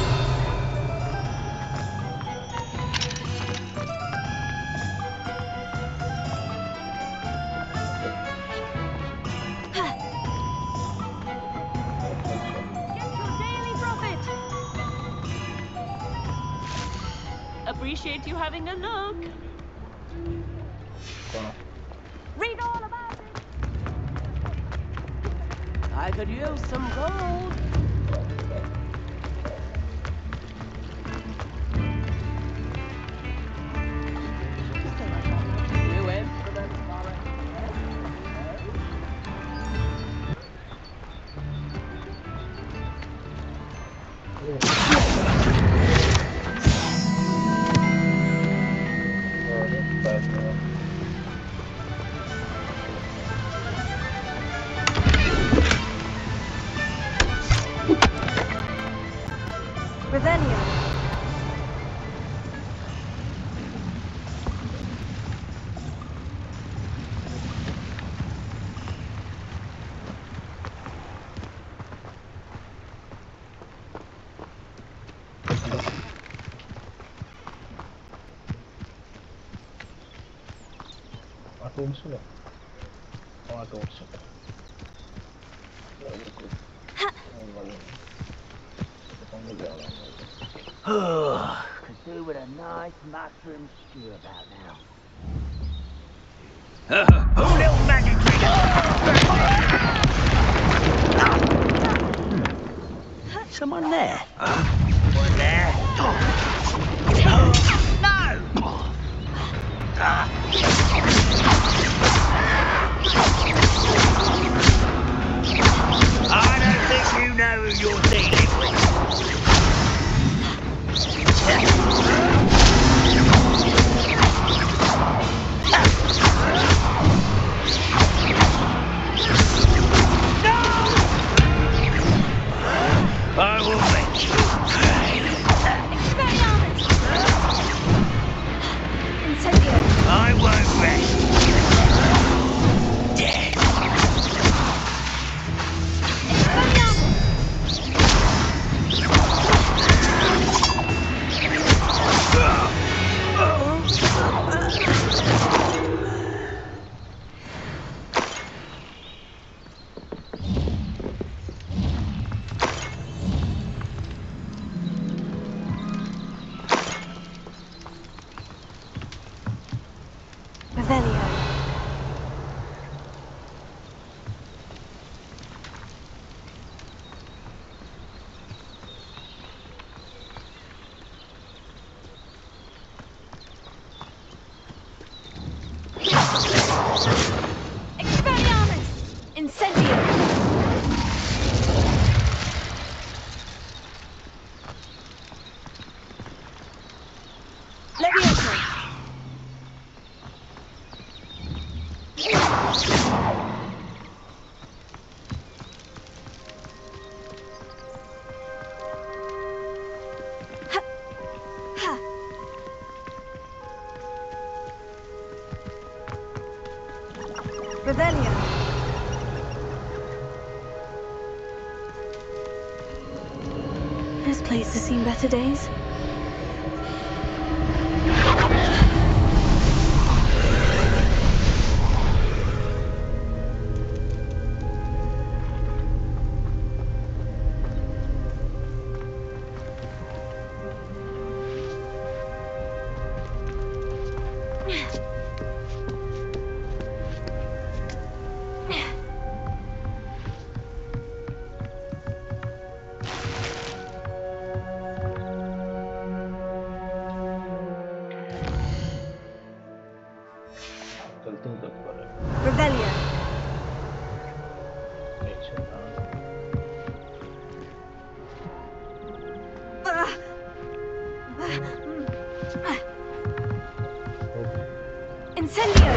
Appreciate you having a look. Read all about it. I could use some gold. You in for the forest? Revelio. Could do with a nice mushroom stew about now. Oh, little magic trick! Someone there? Someone there? No! I don't think you know who you're dealing with. I will make you pay. Incendio. I won't rest. Dead. Revelio. Expelliarmus! Incendio! Levioso! Revelio. This place has seen better days. Revelio. Incendio.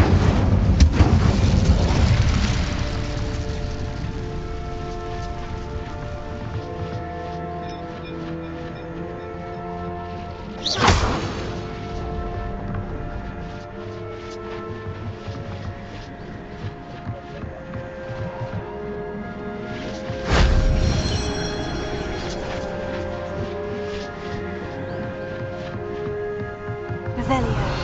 Revelio.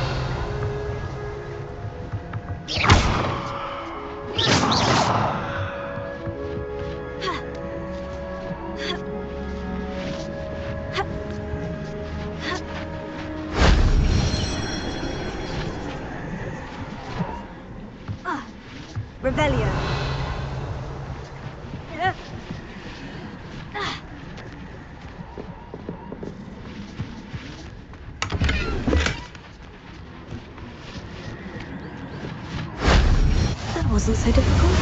That wasn't so difficult.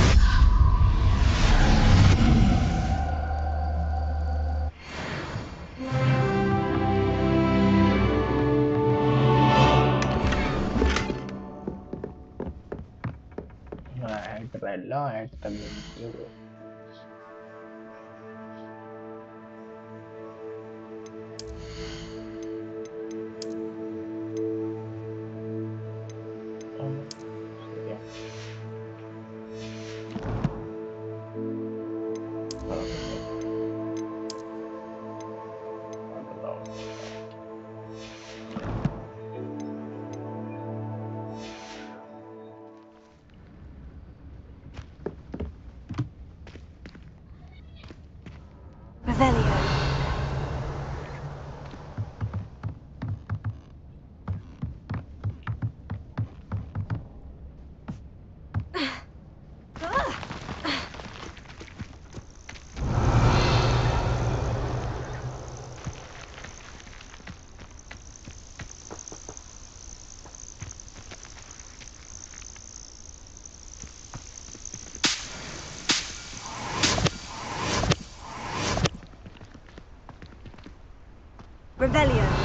Revelio. Revelio.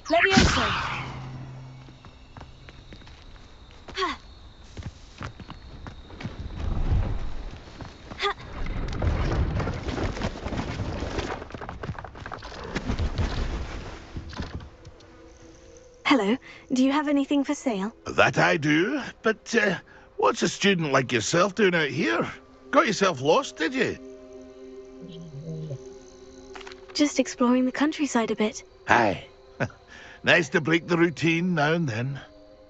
Levioso. Hello. Do you have anything for sale? That I do, but what's a student like yourself doing out here? Got yourself lost, did you? Just exploring the countryside a bit. Aye. Nice to break the routine now and then.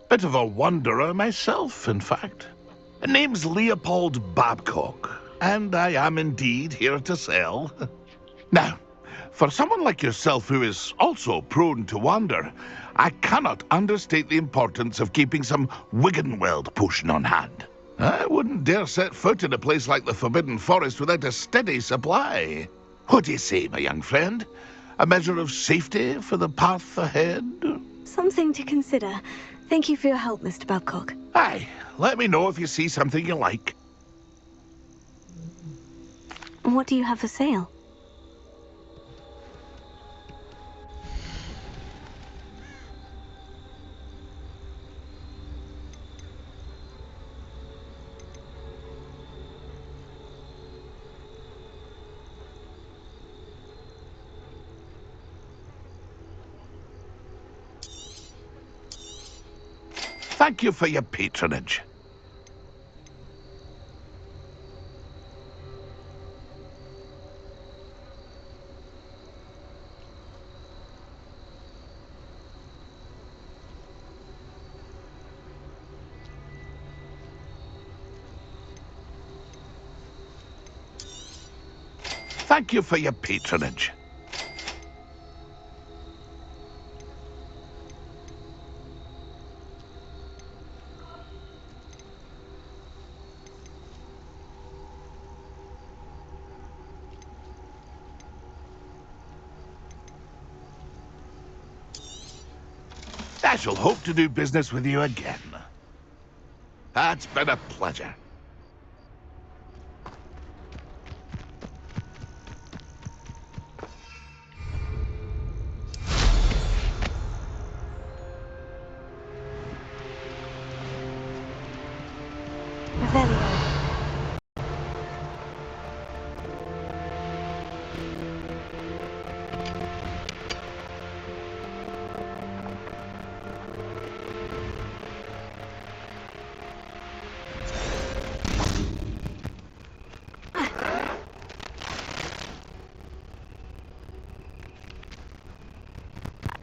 Bit of a wanderer myself, in fact. Name's Leopold Babcock, and I am indeed here to sell. Now, for someone like yourself who is also prone to wander, I cannot understate the importance of keeping some Wiggenweld potion on hand. I wouldn't dare set foot in a place like the Forbidden Forest without a steady supply. What do you say, my young friend? A measure of safety for the path ahead? Something to consider. Thank you for your help, Mr. Babcock. Aye, let me know if you see something you like. What do you have for sale? Thank you for your patronage. Thank you for your patronage. I shall hope to do business with you again. It's been a pleasure.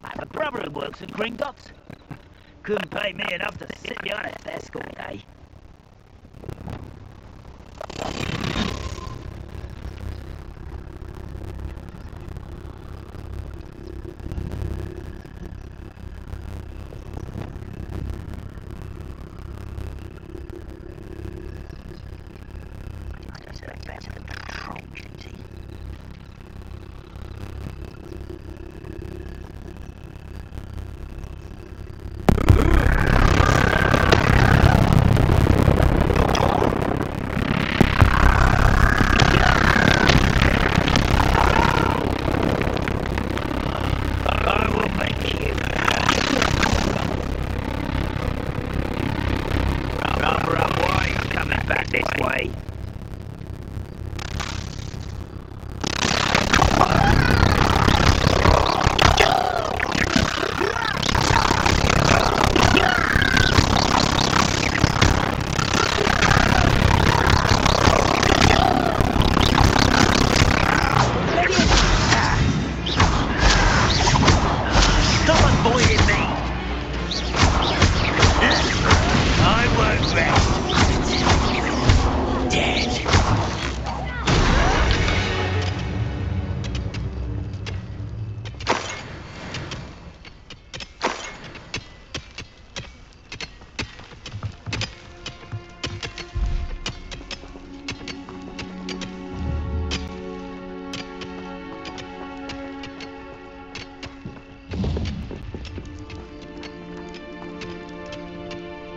My brother who works at Gringotts. Couldn't pay me enough to sit behind a desk all day.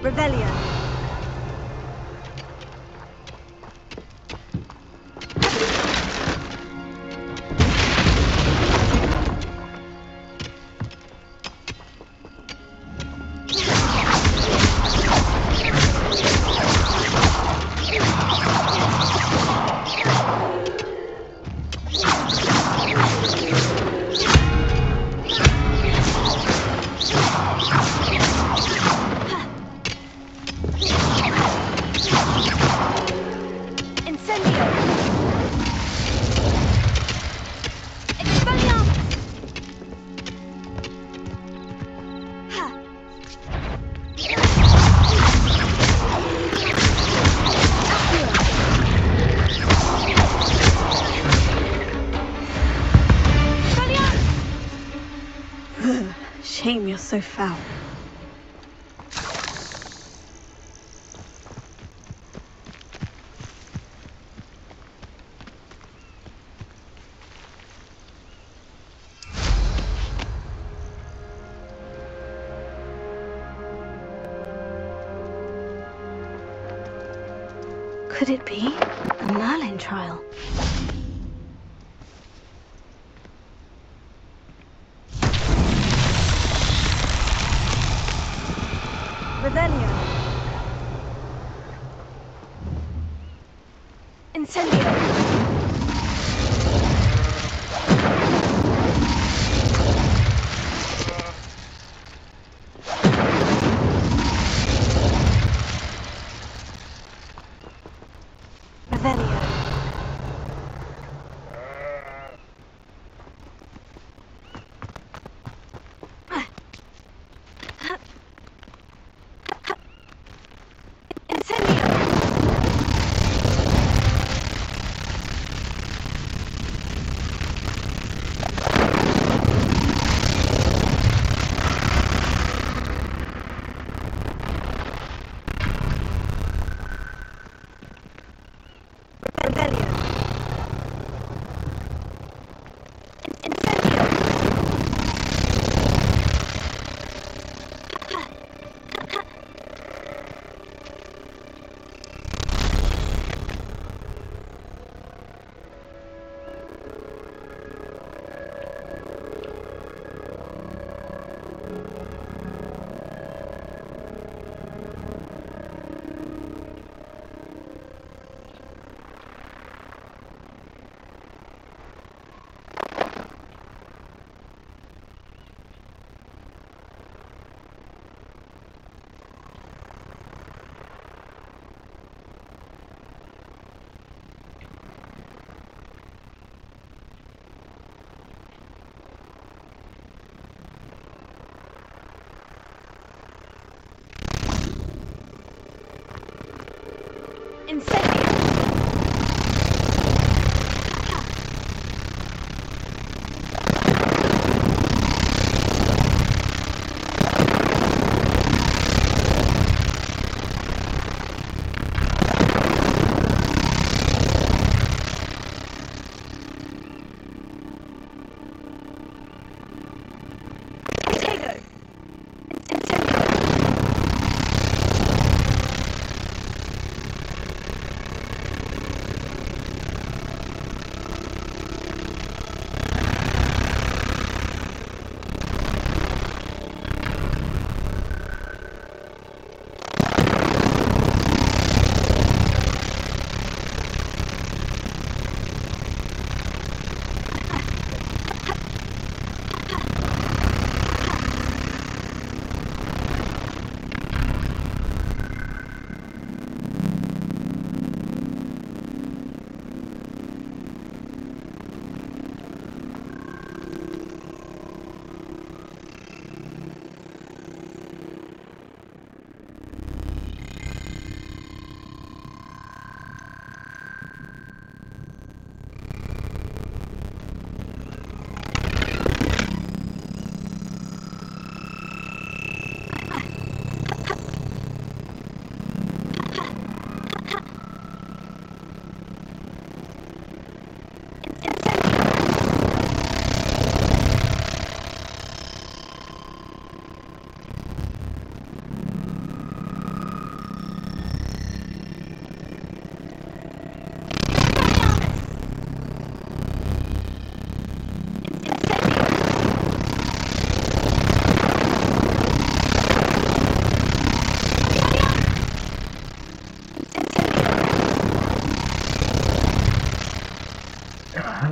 Revelio. Shame you're so foul. Could it be a Merlin trial? Revelio. Incendio. Revelio.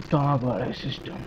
Top our system.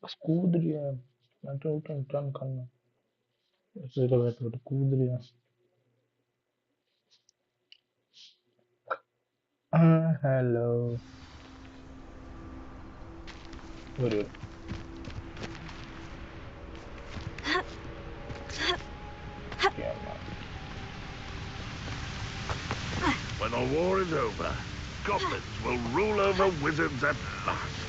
बस कूद रही है मैं तो turn turn करना ऐसे का बैठ तो कूद रही है हेलो अरे क्या When the war is over, goblins will rule over wizards at last.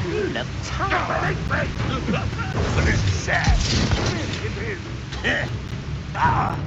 You look tired. But it's sad. It is. Ah.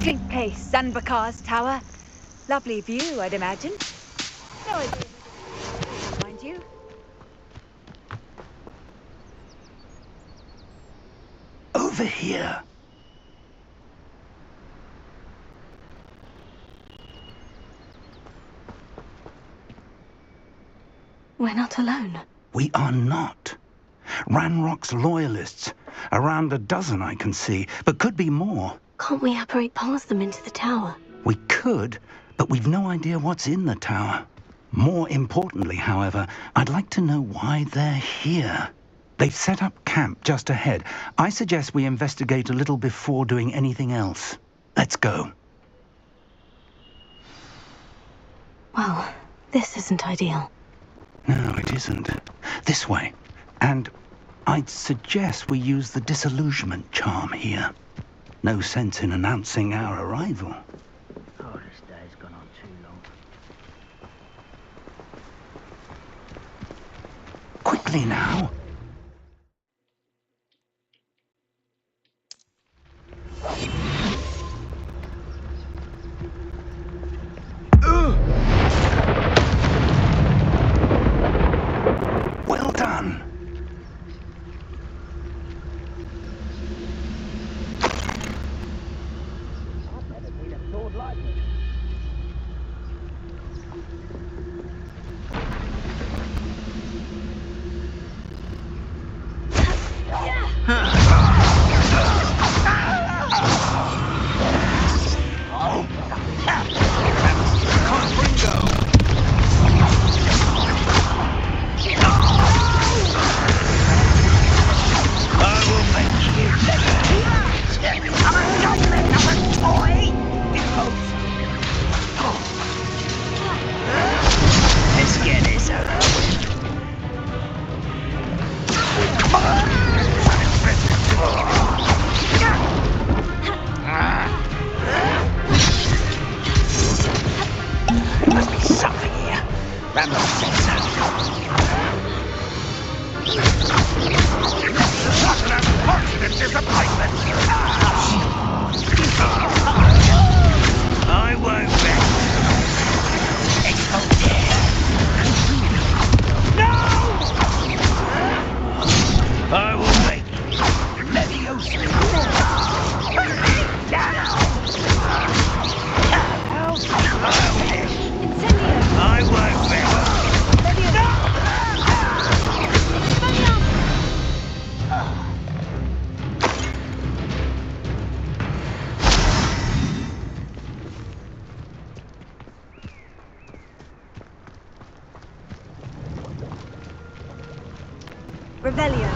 Hey, Sanbakar's tower. Lovely view, I'd imagine. No idea who mind you. Over here. We're not alone. We are not. Ranrock's loyalists. Around a dozen I can see, but could be more. Can't we apparate past them into the tower? We could, but we've no idea what's in the tower. More importantly, however, I'd like to know why they're here. They've set up camp just ahead. I suggest we investigate a little before doing anything else. Let's go. Well, this isn't ideal. No, it isn't. This way. And I'd suggest we use the disillusionment charm here. No sense in announcing our arrival. Oh, this day's gone on too long. Quickly now. Well done. I've never seen a sword like it. Let's get this over. Must be something here. Rambo said so. What an unfortunate disappointment! I won't rest. No! I will make Leviosa. I won't rest. Revelio.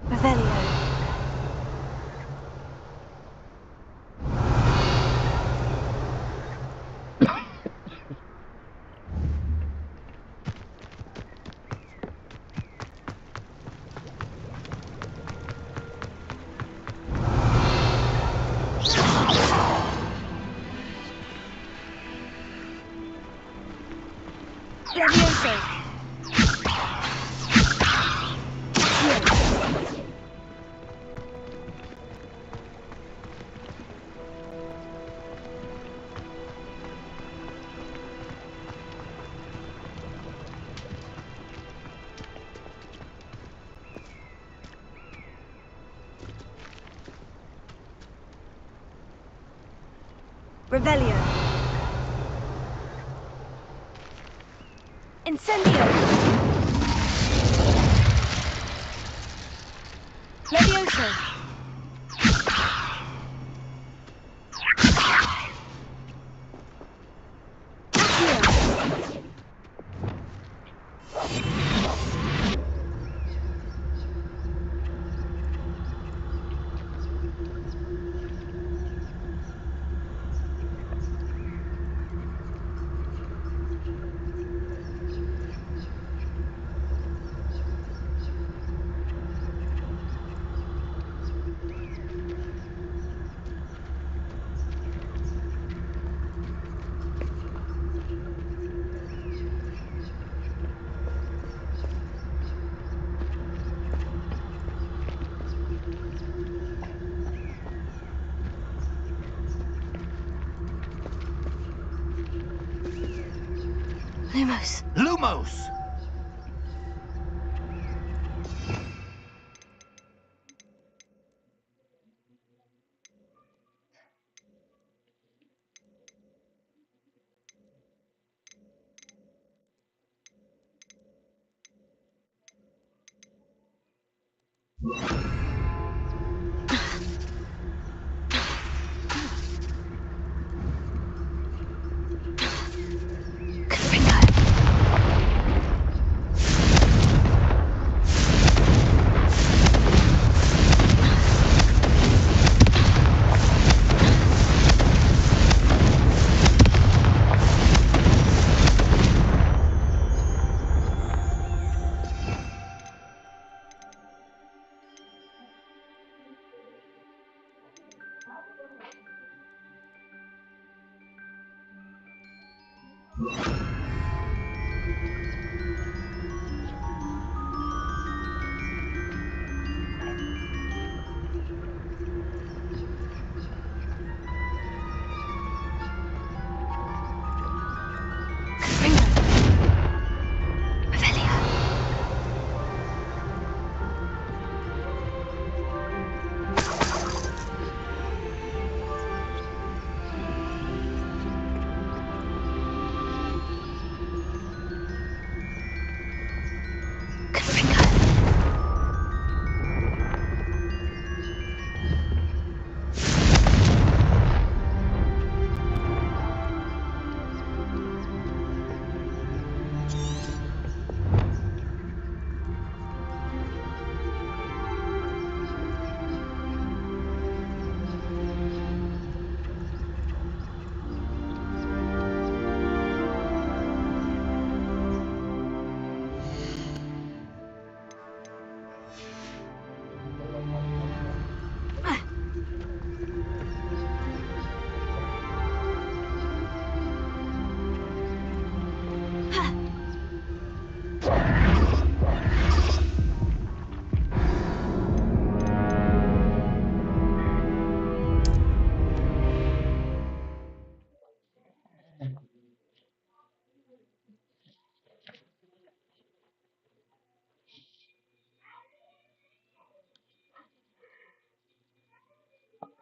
Revelio. Leviosa. Revelio. Incendio. Leviosa. Lumos. Lumos!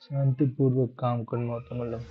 शांतिपूर्वक काम करना होता मतलब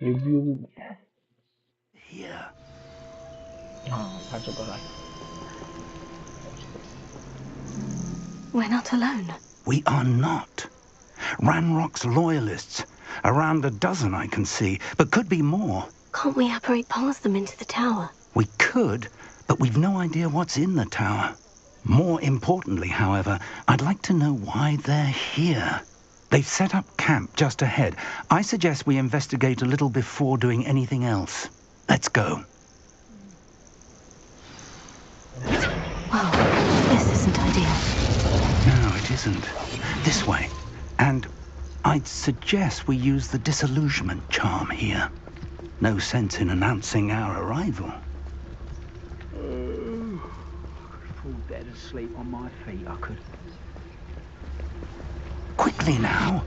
review हाँ आ चुका है We're not alone. We are not. Ranrock's loyalists. Around a dozen I can see, but could be more. Can't we apparate past them into the tower? We could, but we've no idea what's in the tower. More importantly, however, I'd like to know why they're here. They've set up camp just ahead. I suggest we investigate a little before doing anything else. Let's go. Well, this isn't ideal. No, it isn't. This way. And I'd suggest we use the disillusionment charm here. No sense in announcing our arrival. Fall dead asleep on my feet, I could. Quickly now.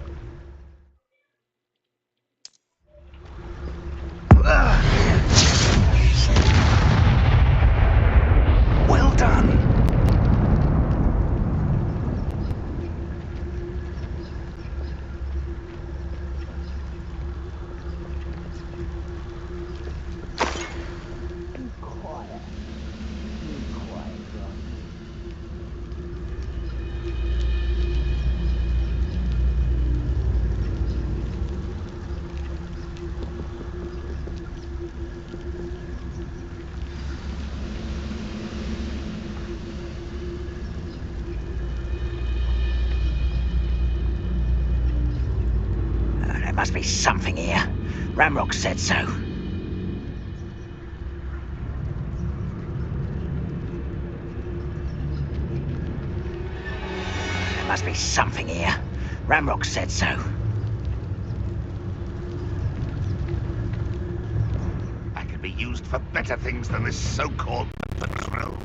Well done. There must be something here. Ramrock said so. There must be something here. Ramrock said so. I could be used for better things than this so-called patrol.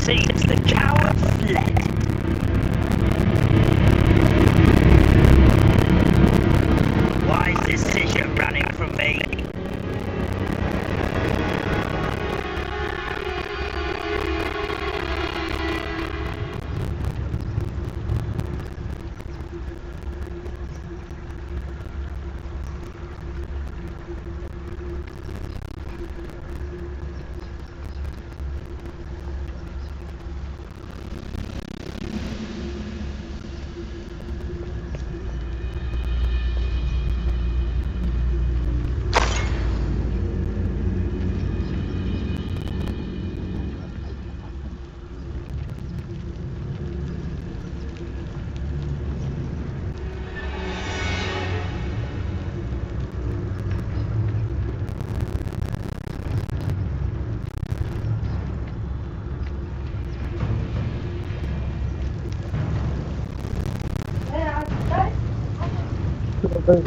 Seems the coward fled. Why is this decision running from me? Doing.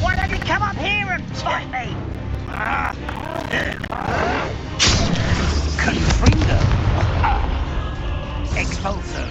Why don't you come up here and fight me? Confringo. Expulso.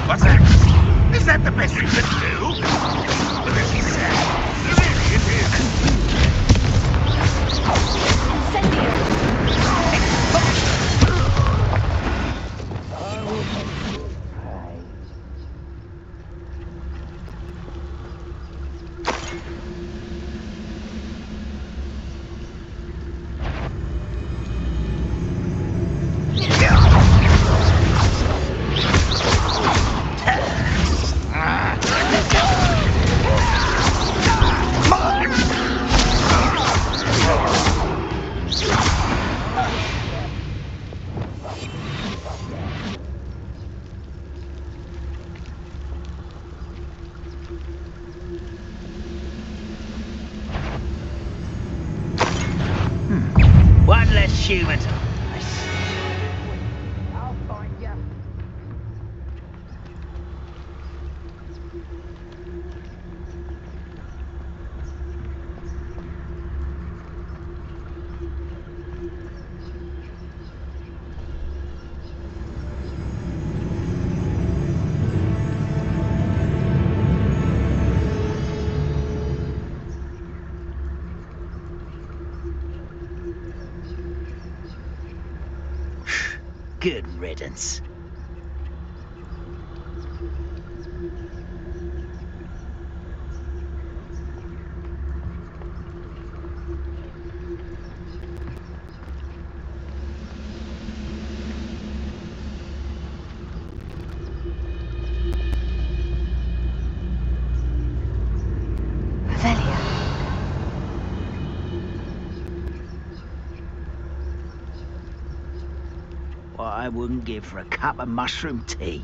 What's that? Is that the best you can do? This is sad. Really, it is. One less human. I'll find you. Good riddance. What I wouldn't give for a cup of mushroom tea.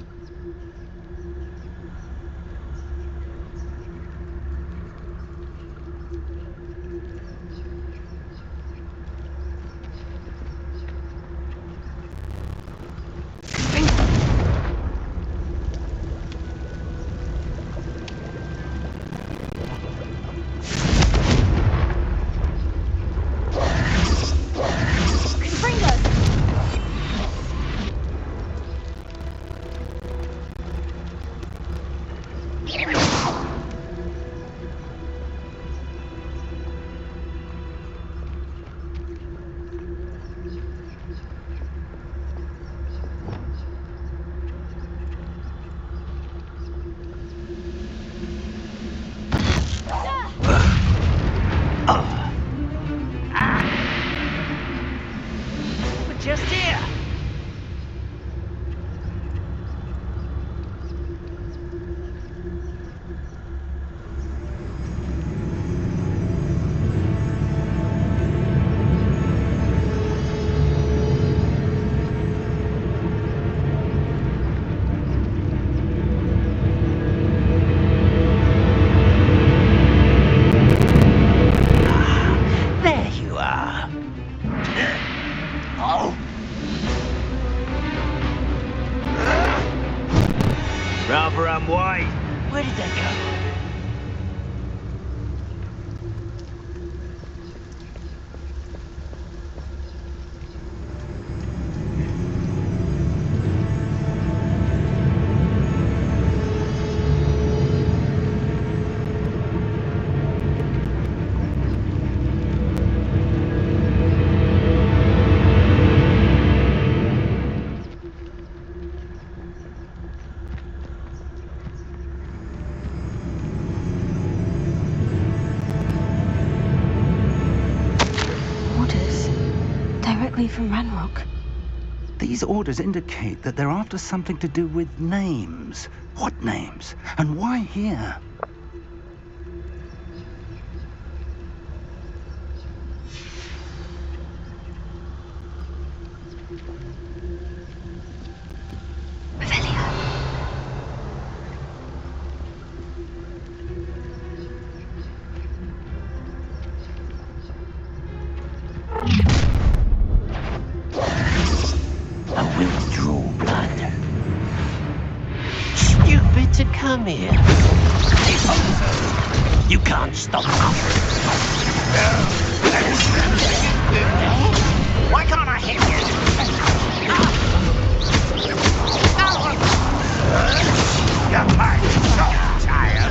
Wait, where did that go? Orders directly from Ranrock. These orders indicate that they're after something to do with names. What names? And why here? A withdrawal blunder. Stupid to come here. You can't stop me. Why can't I hit you? You're my soft tire.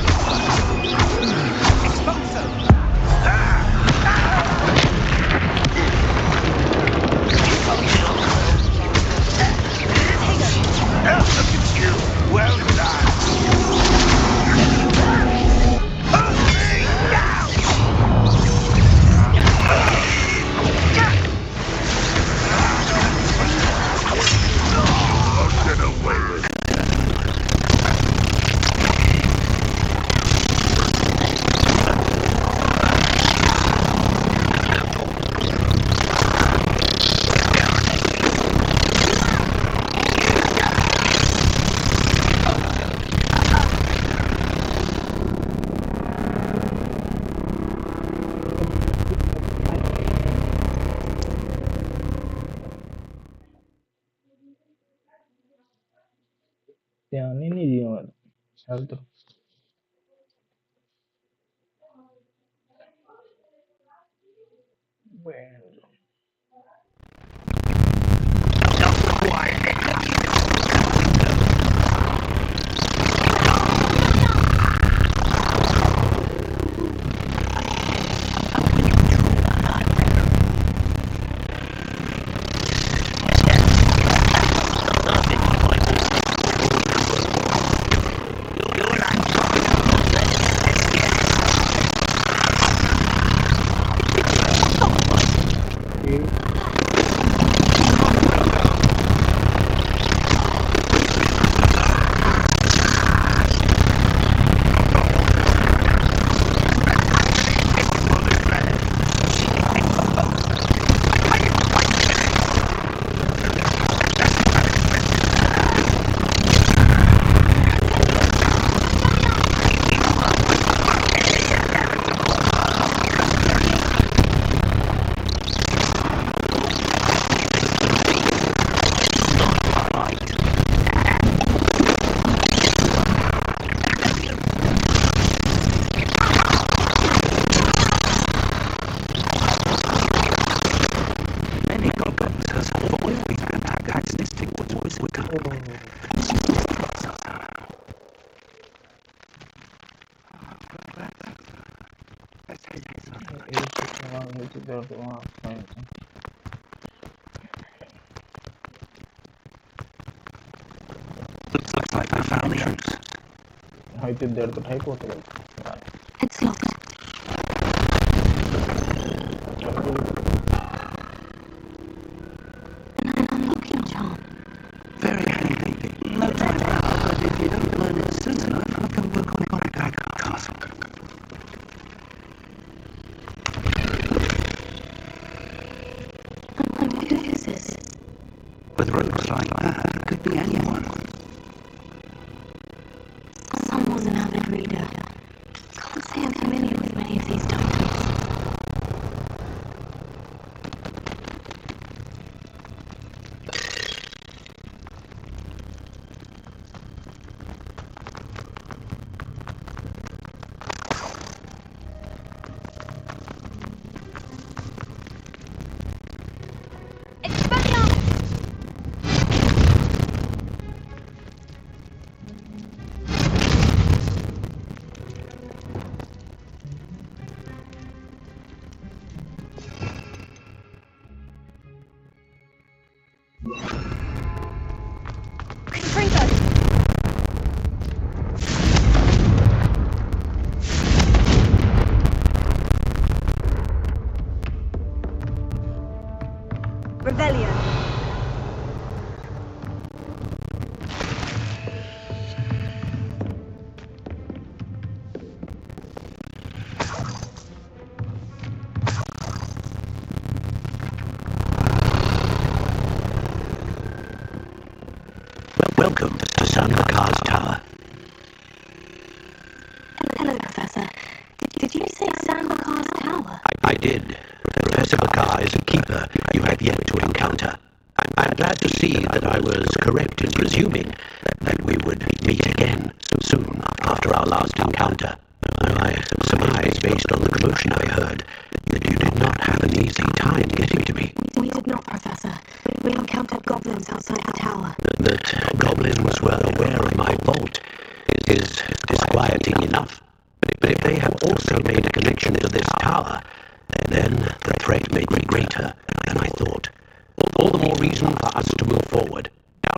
Look at you. Well done. Yang ini dia. Satu. Looks like I found the entrance. It's there to type होता है. It's locked. An unlocking charm. Very handy. No time now, but if you don't learn it soon enough, I can work on the back castle. Who is this? With robes like that, it could be anyone. Someone's an avid reader. Can't say I'm familiar with many of these titles. Welcome to San Makar's Tower. Hello, Professor. Did you say San Makar's Tower? I did. Professor Makar is a keeper you have yet to encounter. I'm glad to see that I was correct in presuming that we would meet again soon after our last encounter. I surmise, based on the commotion I heard, that you did not have an easy time getting to me. We did not, Professor. We encountered goblins outside the tower. That goblins were aware of my vault is disquieting enough. But if they have also made a connection to this tower, then the threat may be greater than I thought. All the more reason for us to move forward.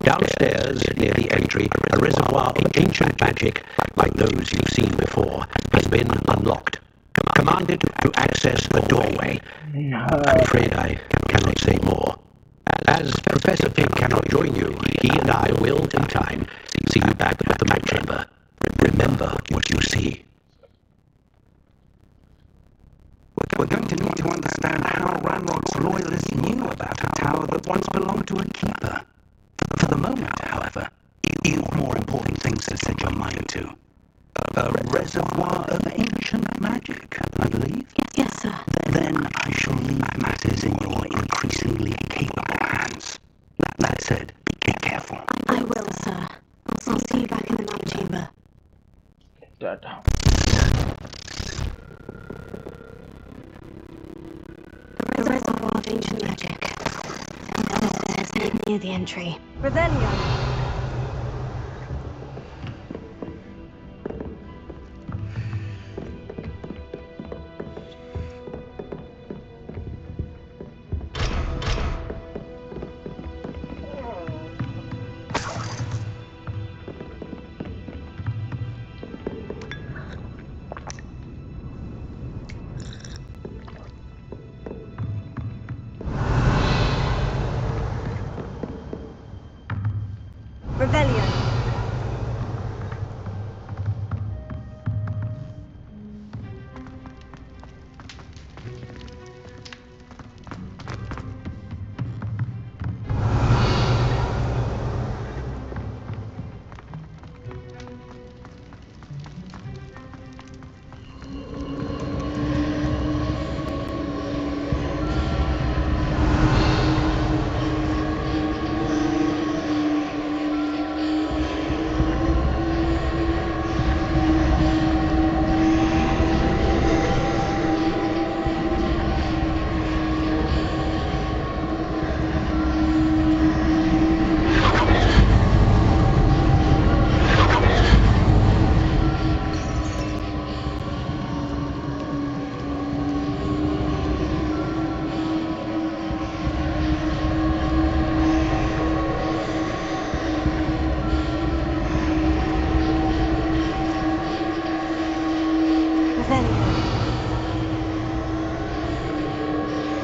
Downstairs, near the entry, a reservoir of ancient magic, like those you've seen before, has been unlocked. Commanded to access the doorway. I'm afraid I cannot say more. As Professor Pig cannot join you, he and I will, in time, see you back at the map chamber. Remember what you see. We're going to need to understand how Ranrock's loyalists knew about a tower that once belonged to a keeper. For the moment, however, you've more important things to set your mind to. A reservoir of ancient magic, I believe? Yes, sir. Then I shall leave matters in your increasingly capable hands. That said, be careful. I will, sir. I'll see you back in the map chamber. Tata. The reservoir of ancient magic. Near the entry. Revelio. Revelio.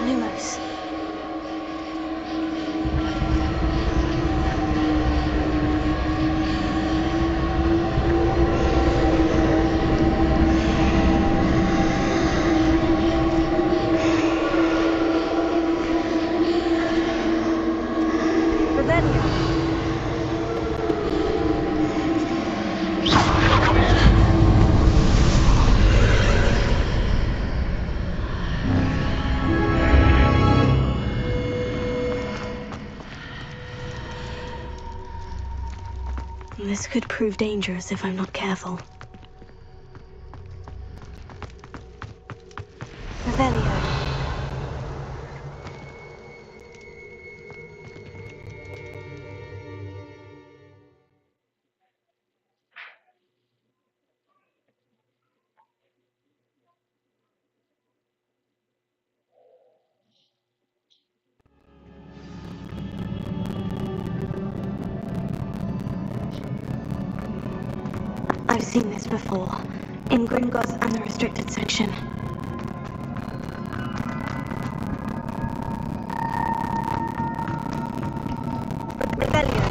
Lumos. This could prove dangerous if I'm not careful. Revelio. I've seen this before, in Gringotts and the restricted section. Revelio.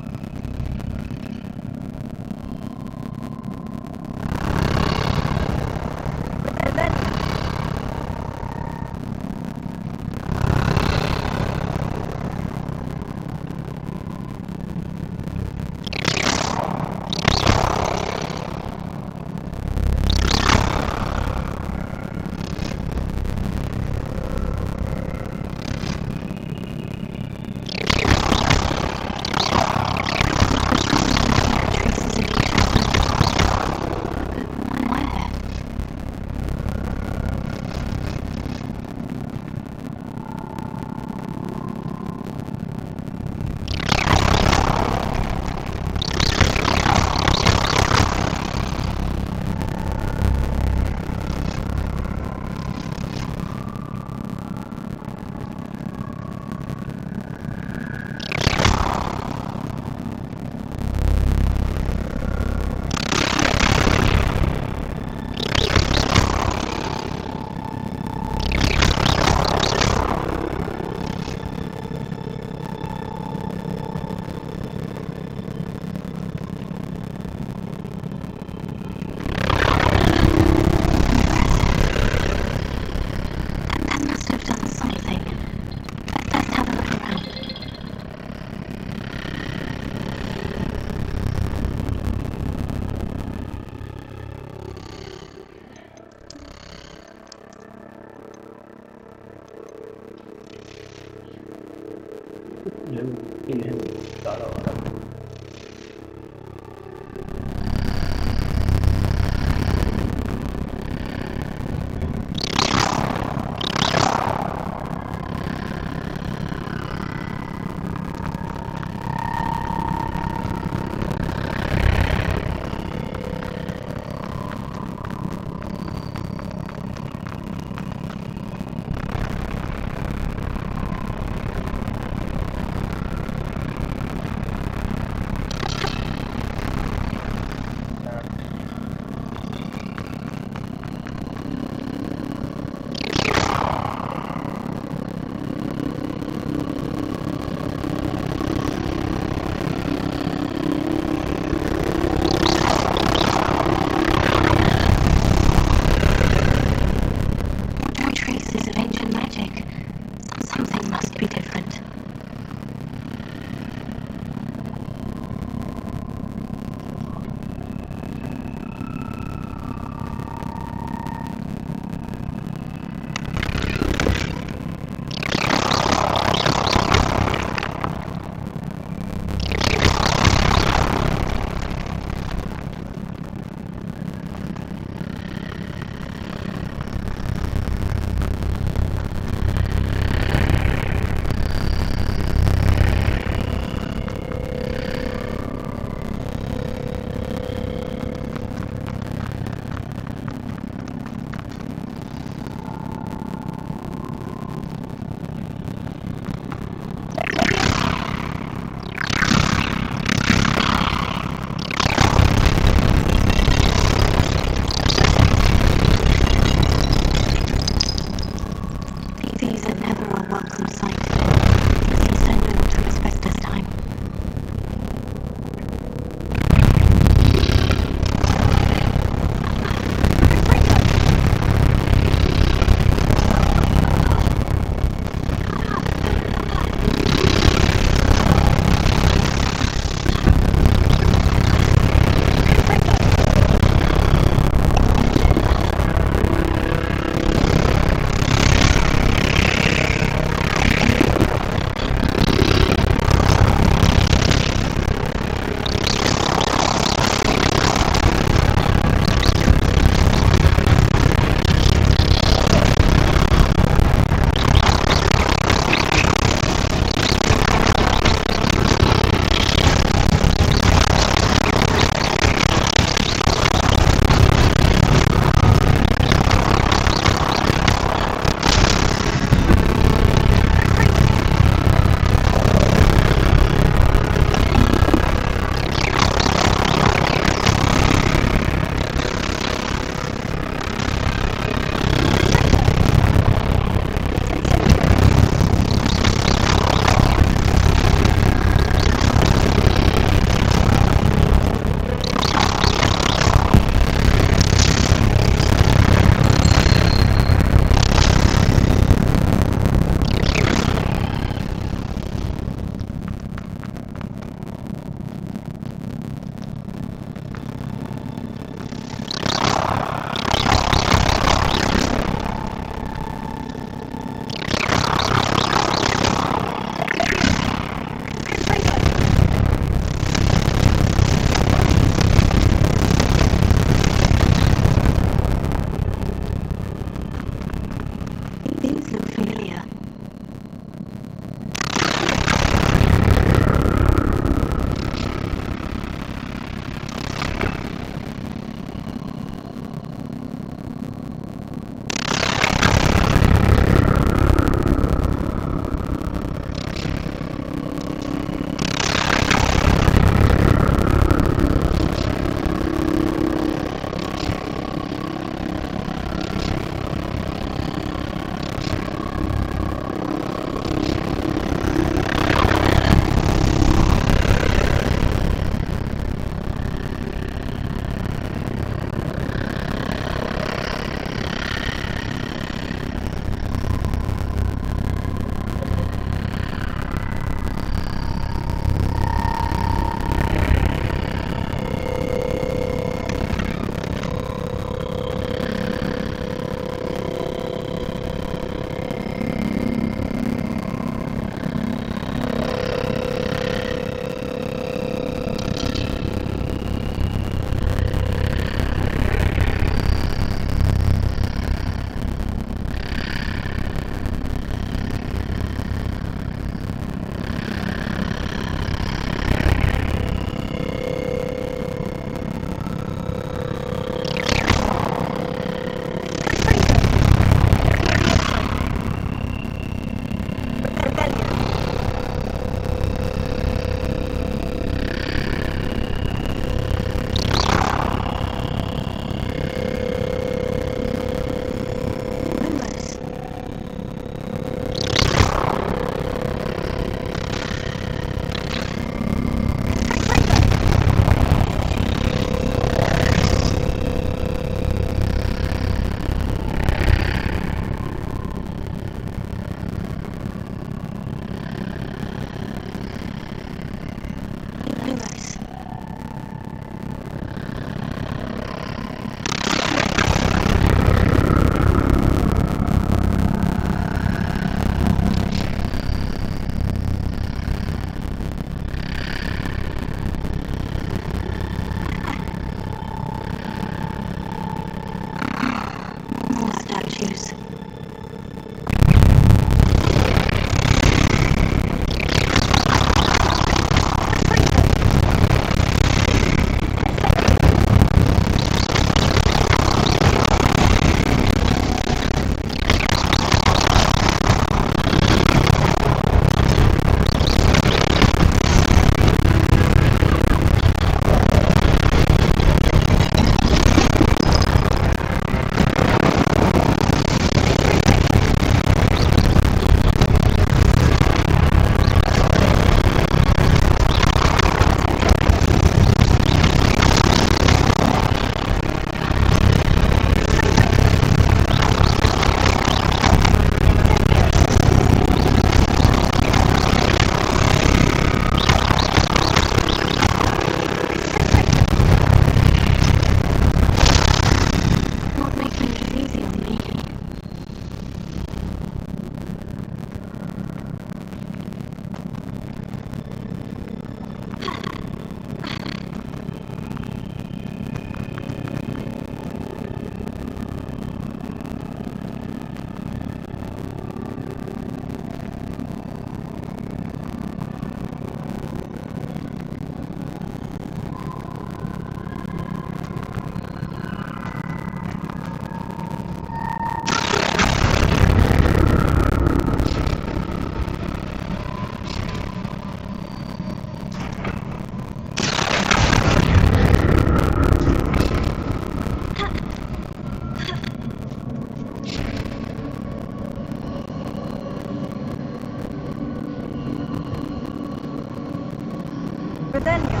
Revelio.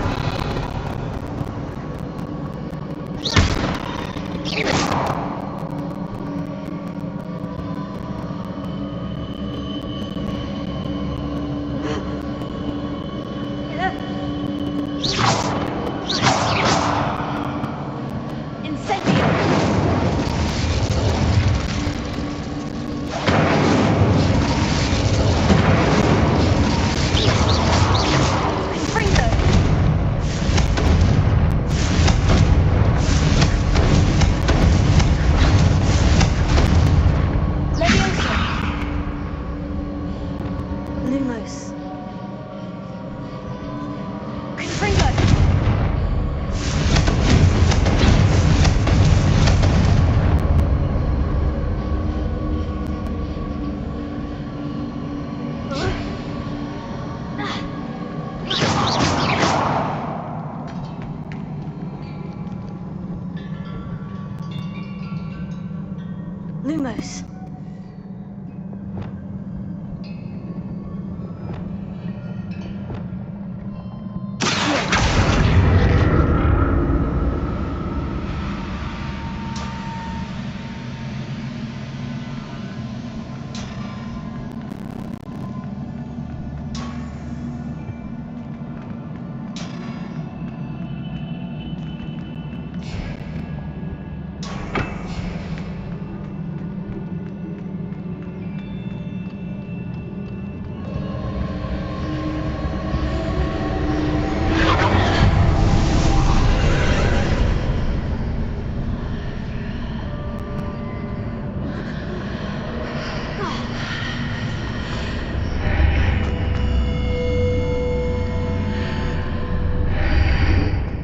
Lumos. Lumos.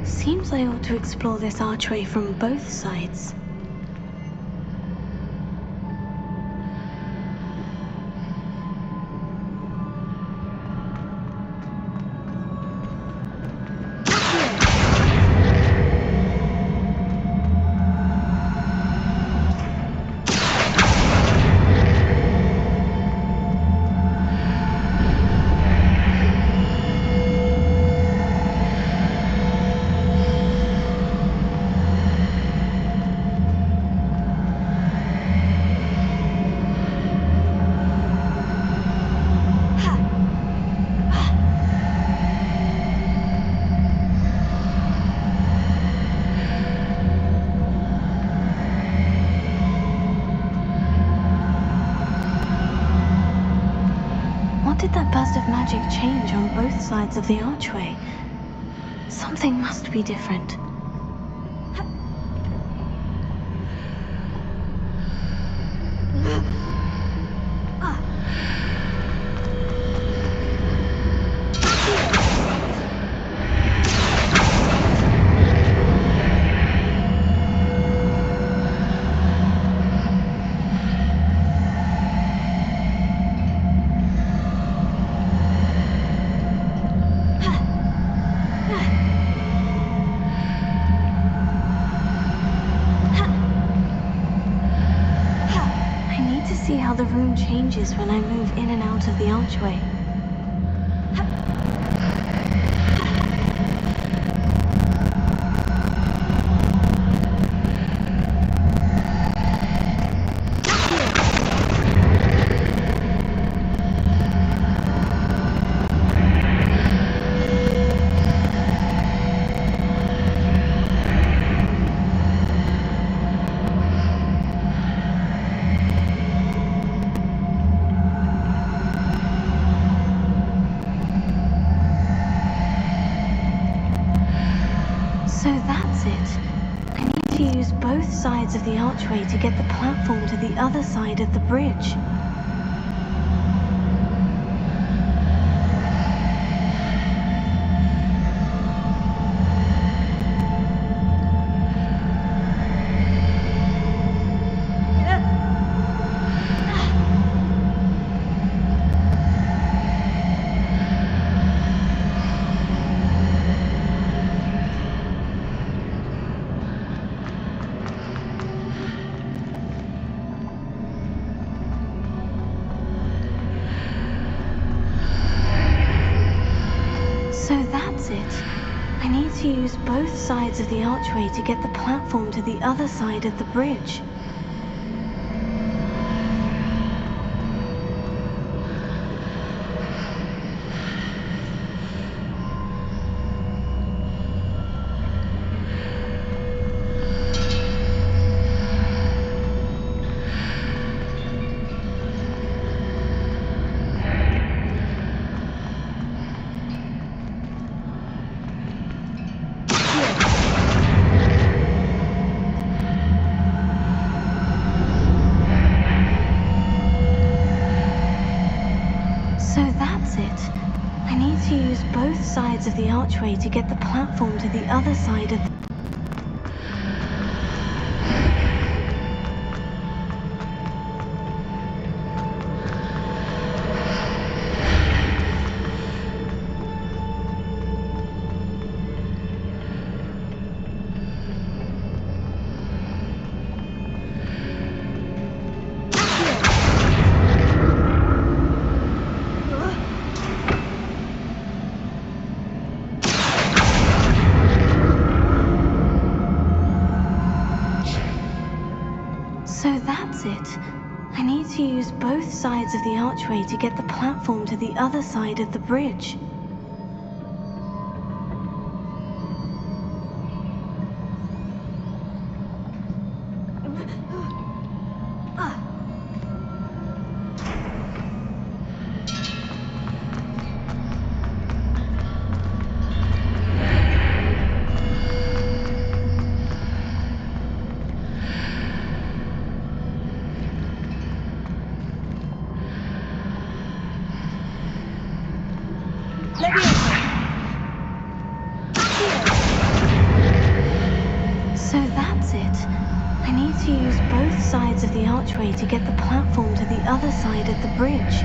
Seems I ought to explore this archway from both sides. What did that burst of magic change on both sides of the archway? Something must be different. See how the room changes when I move in and out of the archway. So that's it. I need to use both sides of the archway to get the platform to the other side of the bridge. that's it. I need to use both sides of the archway to get the platform to the other side of the bridge. So that's it. I need to use both sides of the archway to get the platform to the other side of the... So that's it. I need to use both sides of the archway to get the platform to the other side of the bridge. So that's it. I need to use both sides of the archway to get the platform to the other side of the bridge.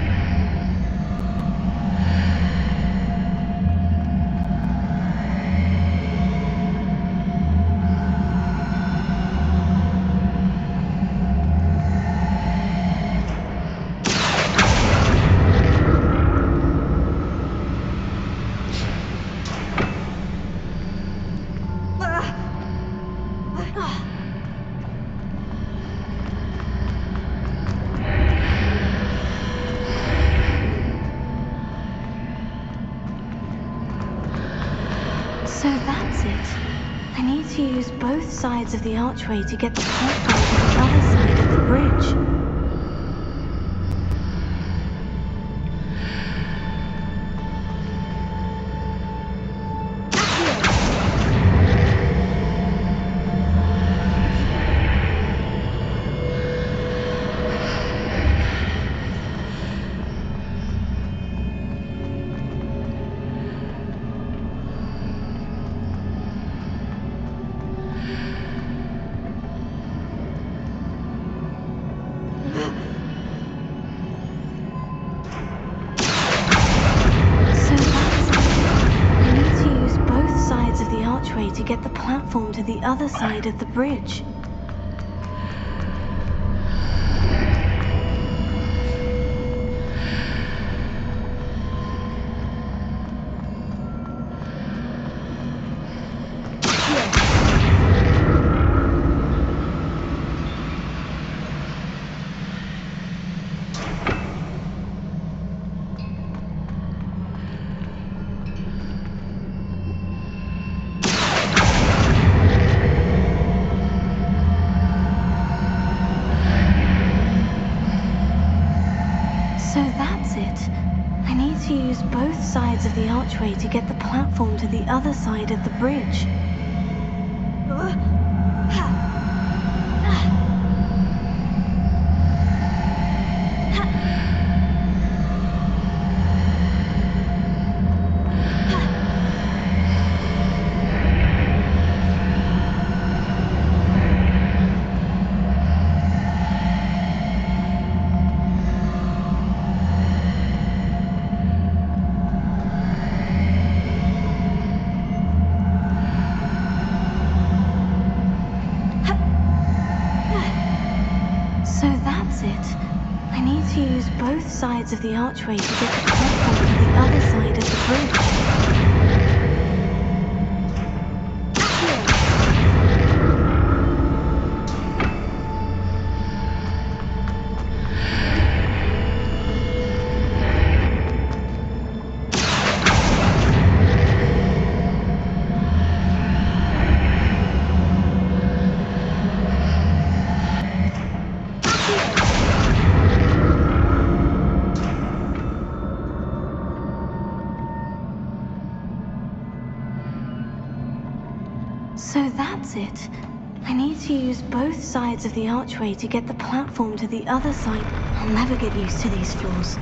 So that's it. I need to use both sides of the archway to get the platform to the other side of the bridge. To get the platform to the other side of the bridge. So that's it. I need to use both sides of the archway to get the platform to the other side of the bridge. So that's it. I need to use both sides of the archway to get the platform to the other side of the bridge. So that's it. I need to use both sides of the archway to get the platform to the other side. I'll never get used to these floors.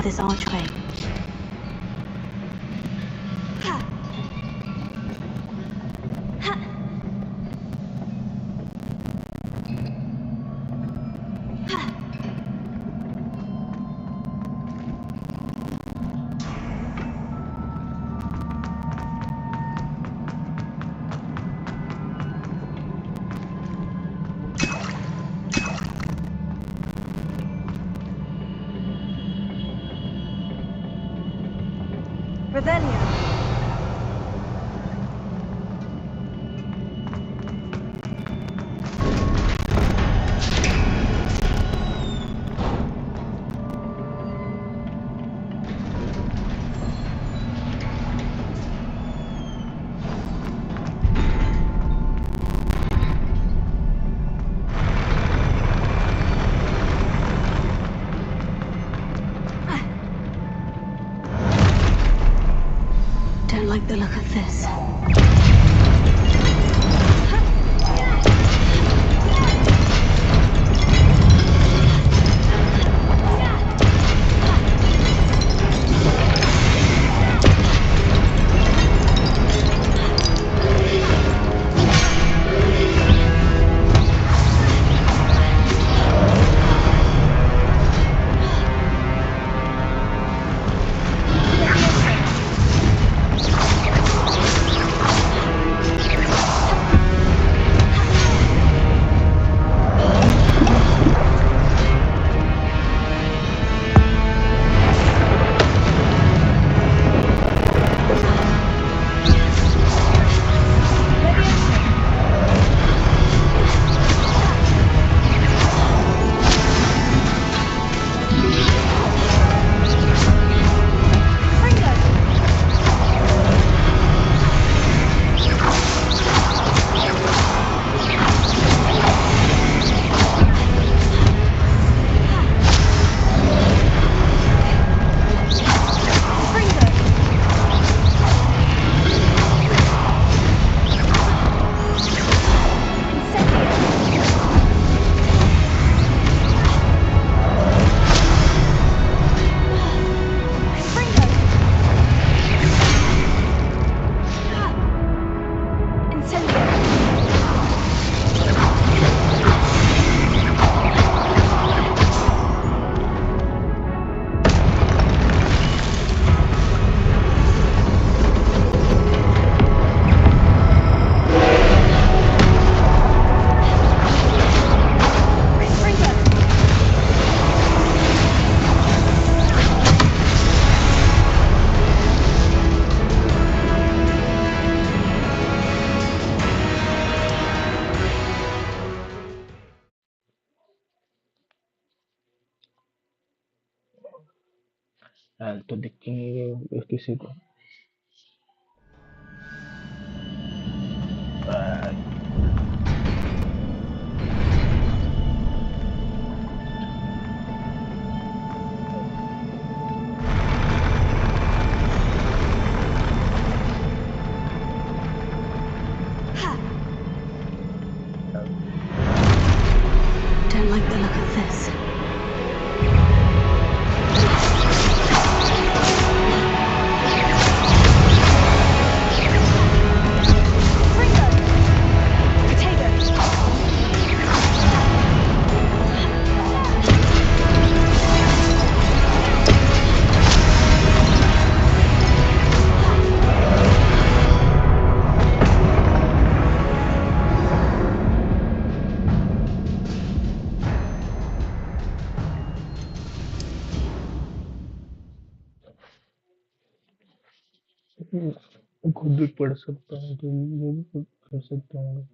This archway. Don't like the look of this. तो दिखेंगे किसी को। Don't like the look of this. खुद भी पढ़ सकता हूँ तो ये भी खुद कर सकता हूँ।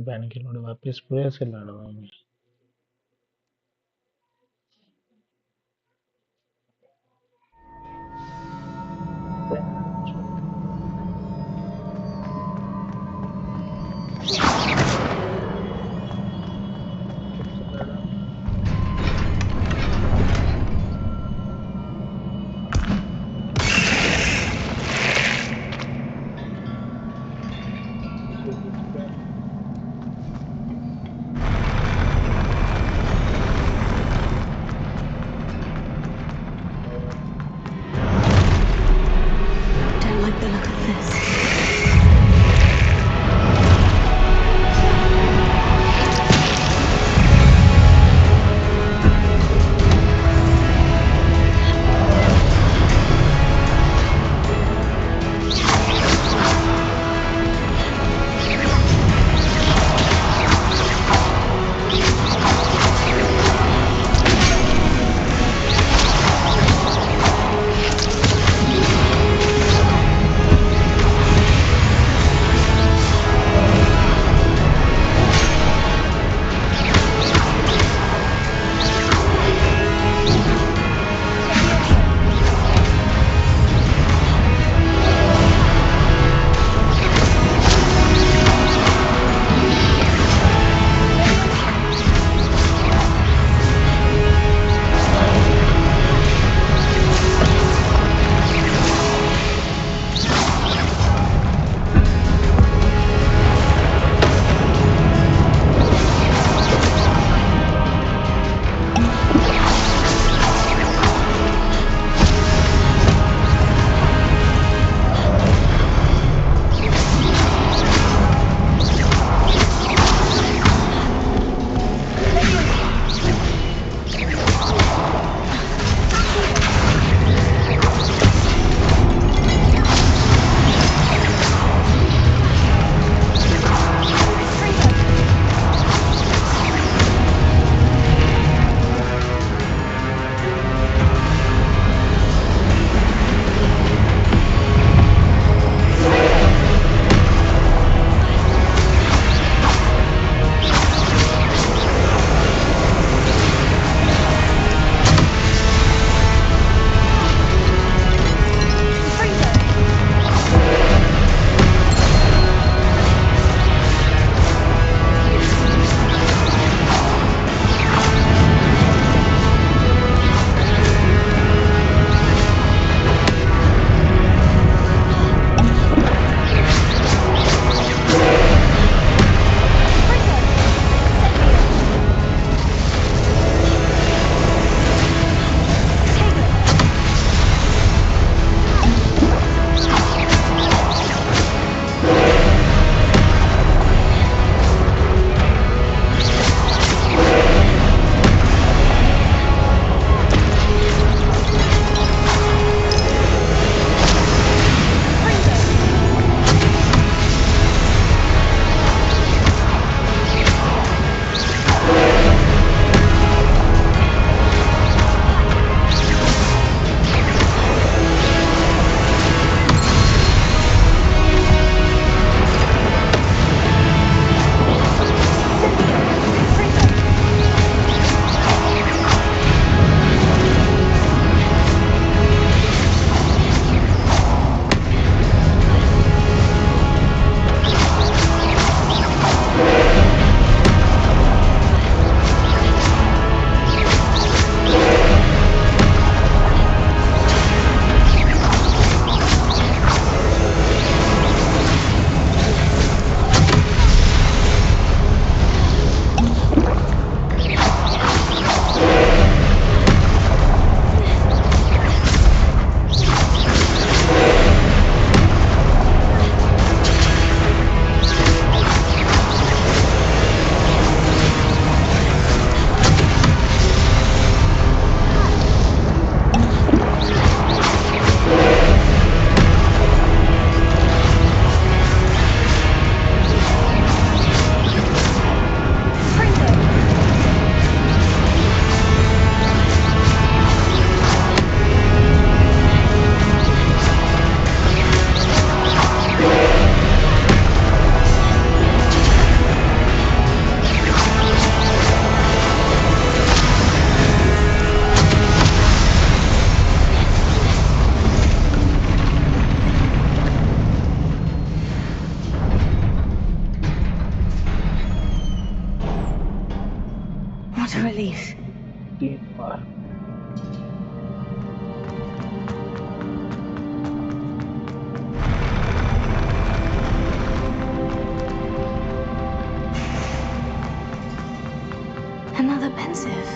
बहन के लोड़े वापस पूरे से लड़वाएंगे। Don't like the look of this. relief. 3 bar. Another pensive.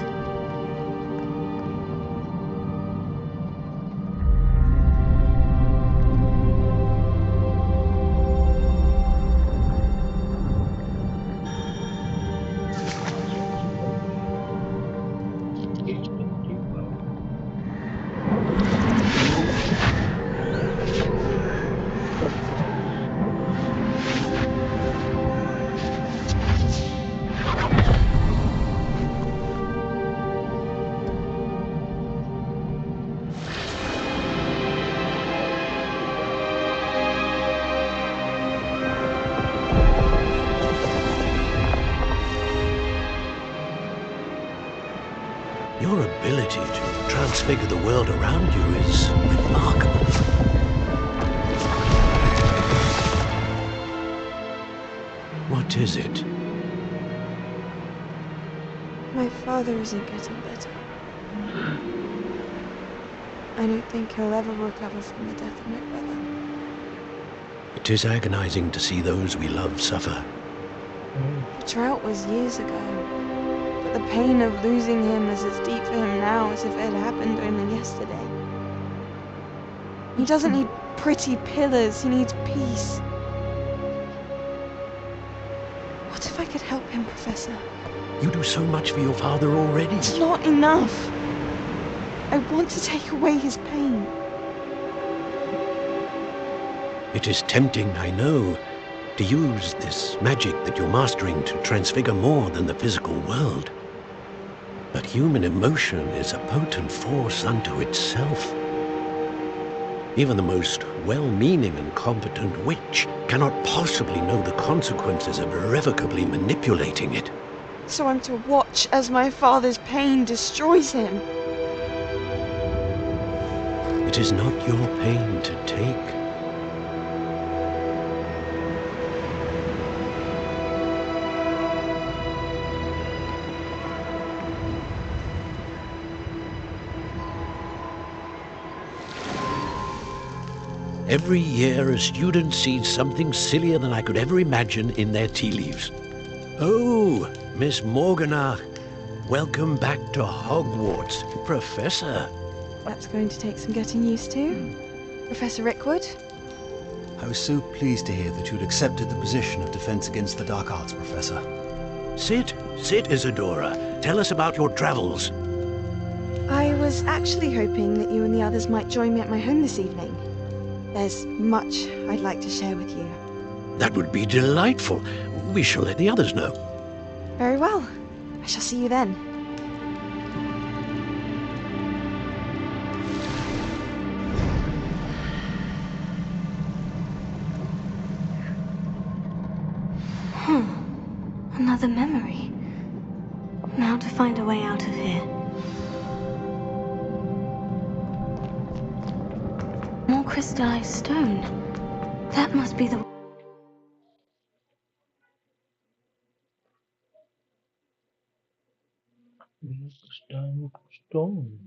Your ability to transfigure the world around you is remarkable. What is it? My father isn't getting better. I don't think he'll ever recover from the death of my brother. It is agonizing to see those we love suffer. The drought was years ago, but the pain of losing him is as deep for him now as if it had happened only yesterday. He doesn't need pretty pillars, he needs peace. What if I could help him, Professor? You do so much for your father already. It's not enough. I want to take away his pain. It is tempting, I know, to use this magic that you're mastering to transfigure more than the physical world. But human emotion is a potent force unto itself. Even the most well-meaning and competent witch cannot possibly know the consequences of irrevocably manipulating it. So I'm to watch as my father's pain destroys him. It is not your pain to take. Every year, a student sees something sillier than I could ever imagine in their tea leaves. Oh, Miss Morganach, welcome back to Hogwarts, Professor. That's going to take some getting used to. Professor Rickwood? I was so pleased to hear that you'd accepted the position of Defense Against the Dark Arts, Professor. Sit, Isadora. Tell us about your travels. I was actually hoping that you and the others might join me at my home this evening. There's much I'd like to share with you. That would be delightful. We shall let the others know. Very well. I shall see you then. Another memory. Now to find a way out of here. More crystallized stone. That must be the... Stone.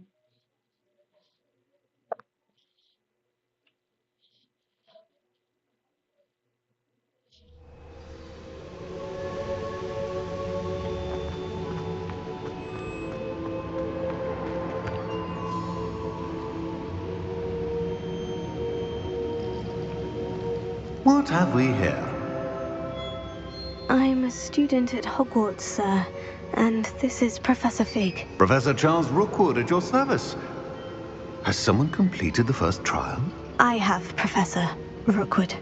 What have we here? I'm a student at Hogwarts, sir, and this is Professor Fig. Professor Charles Rookwood at your service. Has someone completed the first trial? I have, Professor Rookwood.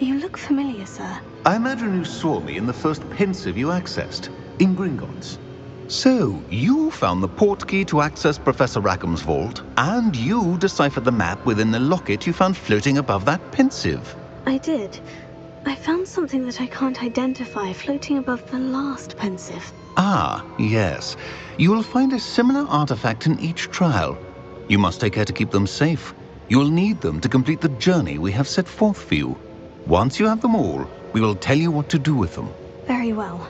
You look familiar, sir. I imagine you saw me in the first pensive you accessed, in Gringotts. So, you found the portkey to access Professor Rackham's vault, and you deciphered the map within the locket you found floating above that pensive. I did. I found something that I can't identify floating above the last pensive. Ah, yes. You will find a similar artifact in each trial. You must take care to keep them safe. You will need them to complete the journey we have set forth for you. Once you have them all, we will tell you what to do with them. Very well.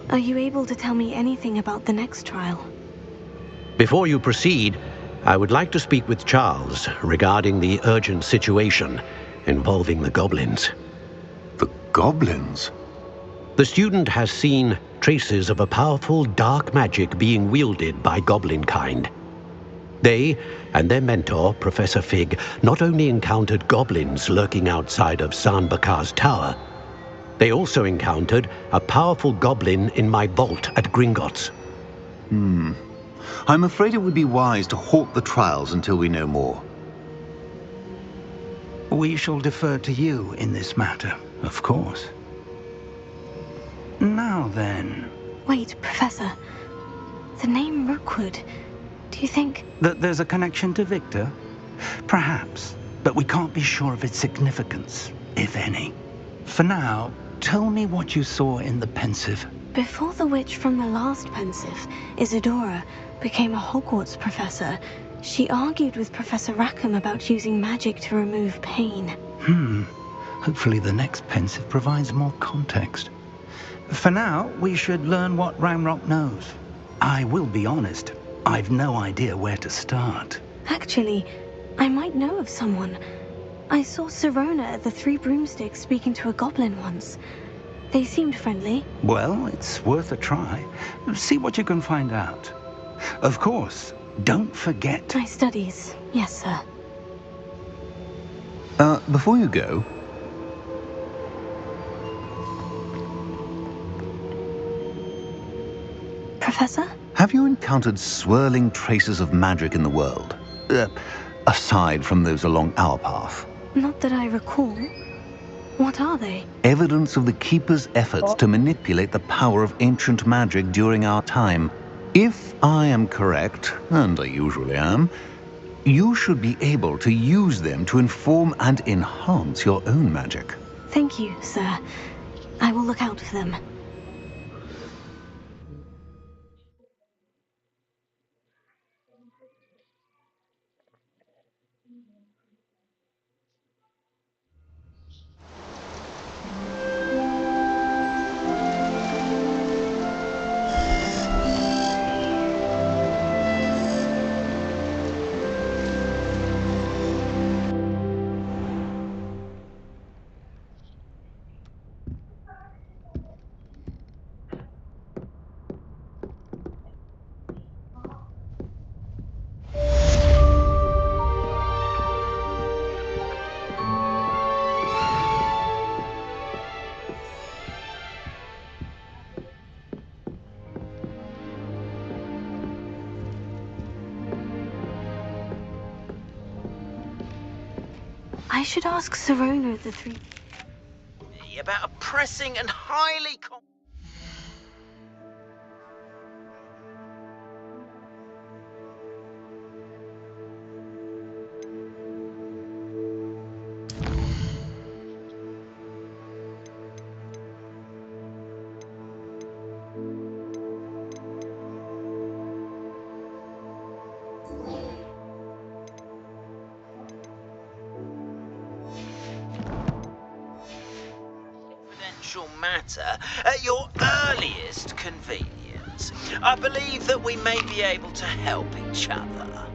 Are you able to tell me anything about the next trial? Before you proceed, I would like to speak with Charles regarding the urgent situation involving the goblins. The goblins? The student has seen traces of a powerful dark magic being wielded by goblin kind. They and their mentor, Professor Fig, not only encountered goblins lurking outside of San Bakar's tower, they also encountered a powerful goblin in my vault at Gringotts. I'm afraid it would be wise to halt the trials until we know more. We shall defer to you in this matter, of course. Now then... Wait, Professor. The name Rookwood. Do you think... that there's a connection to Victor? Perhaps, but we can't be sure of its significance, if any. For now, tell me what you saw in the Pensive. Before the witch from the last Pensive, Isadora, became a Hogwarts professor, she argued with Professor Rackham about using magic to remove pain. Hopefully the next Pensive provides more context. For now, we should learn what Ranrock knows. I will be honest, I've no idea where to start. Actually, I might know of someone. I saw Sirona at the Three Broomsticks speaking to a goblin once. They seemed friendly. Well, it's worth a try. See what you can find out. Of course, don't forget... My studies. Yes, sir. Before you go... Professor? Have you encountered swirling traces of magic in the world? Aside from those along our path? Not that I recall. What are they? Evidence of the Keeper's efforts to manipulate the power of ancient magic during our time. If I am correct, and I usually am, you should be able to use them to inform and enhance your own magic. Thank you, sir. I will look out for them. I should ask Sirona the Three... About a pressing and highly... matter at your earliest convenience. I believe that we may be able to help each other.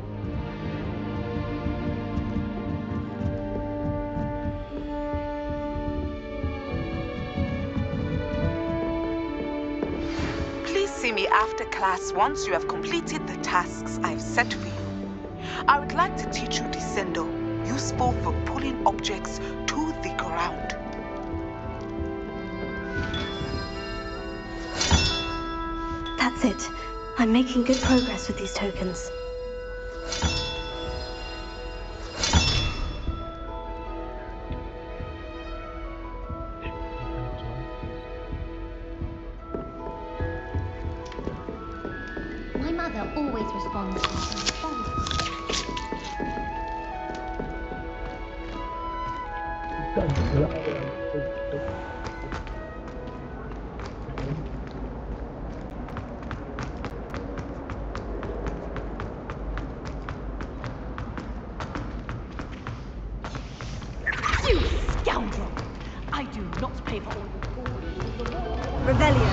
Please see me after class once you have completed the tasks I've set for you. I would like to teach you Descendo, useful for pulling objects to the ground. That's it. I'm making good progress with these tokens. My mother always responds to my phone. him. Revelio.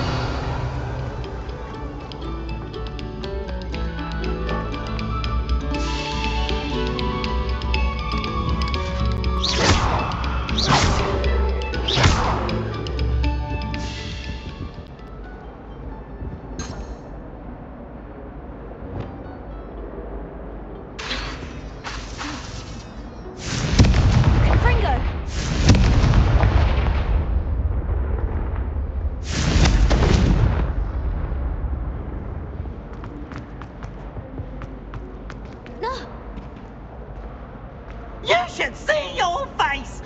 You should see your face!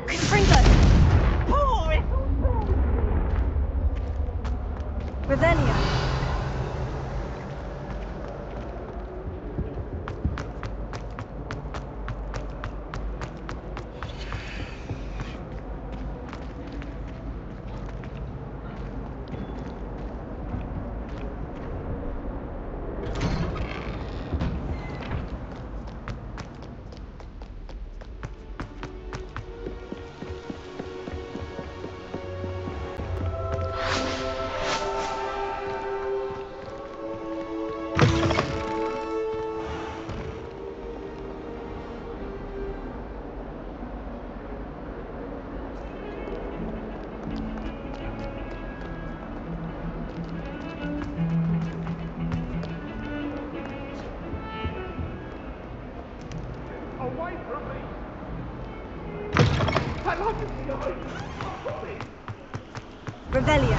Confringo! Poor Revelio. Away from me! I love you, Revelio.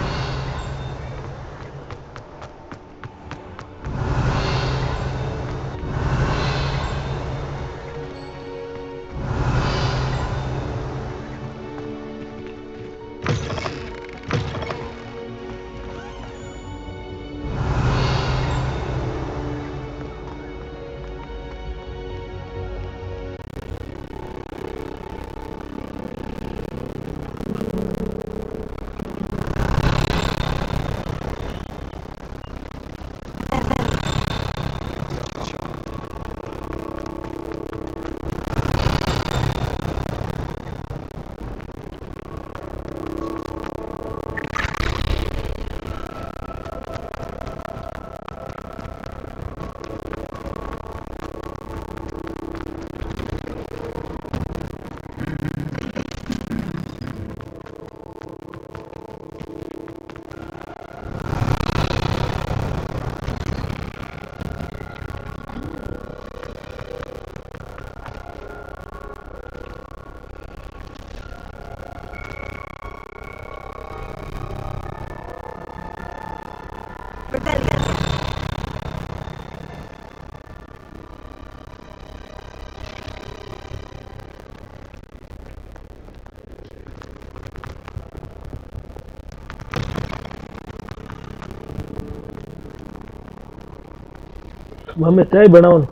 Mami चाय बनाओ न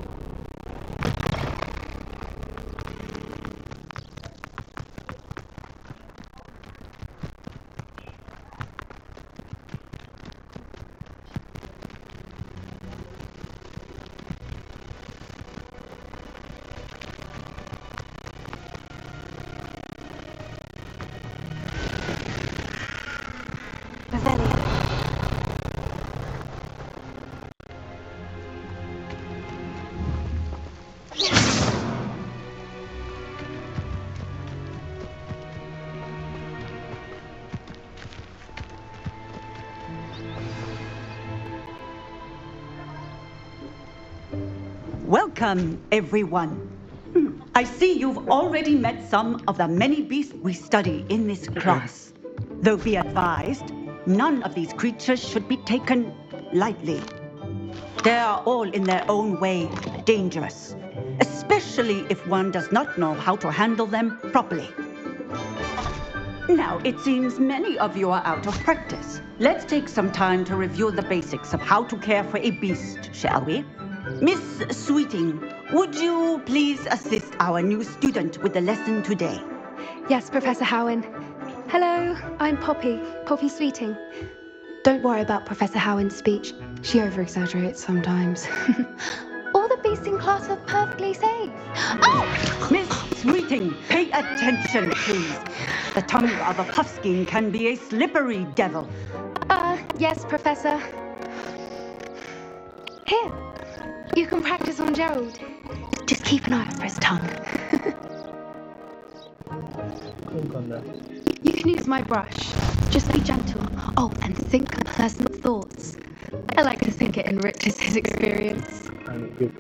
Welcome, everyone. I see you've already met some of the many beasts we study in this class. Though be advised, none of these creatures should be taken lightly. They are all in their own way dangerous, especially if one does not know how to handle them properly. Now, it seems many of you are out of practice. Let's take some time to review the basics of how to care for a beast, shall we? Miss Sweeting, would you please assist our new student with the lesson today? Yes, Professor Howen. Hello, I'm Poppy Sweeting. Don't worry about Professor Howen's speech. She over-exaggerates sometimes. All the feasting class are perfectly safe. Oh! Miss Sweeting, pay attention, please. The tongue of a puffskein can be a slippery devil. Yes, Professor. Here, you can practice on Gerald. Just keep an eye out for his tongue. You can use my brush. Just be gentle. Oh, and think pleasant thoughts. I like to think it enriches his experience. Thank you.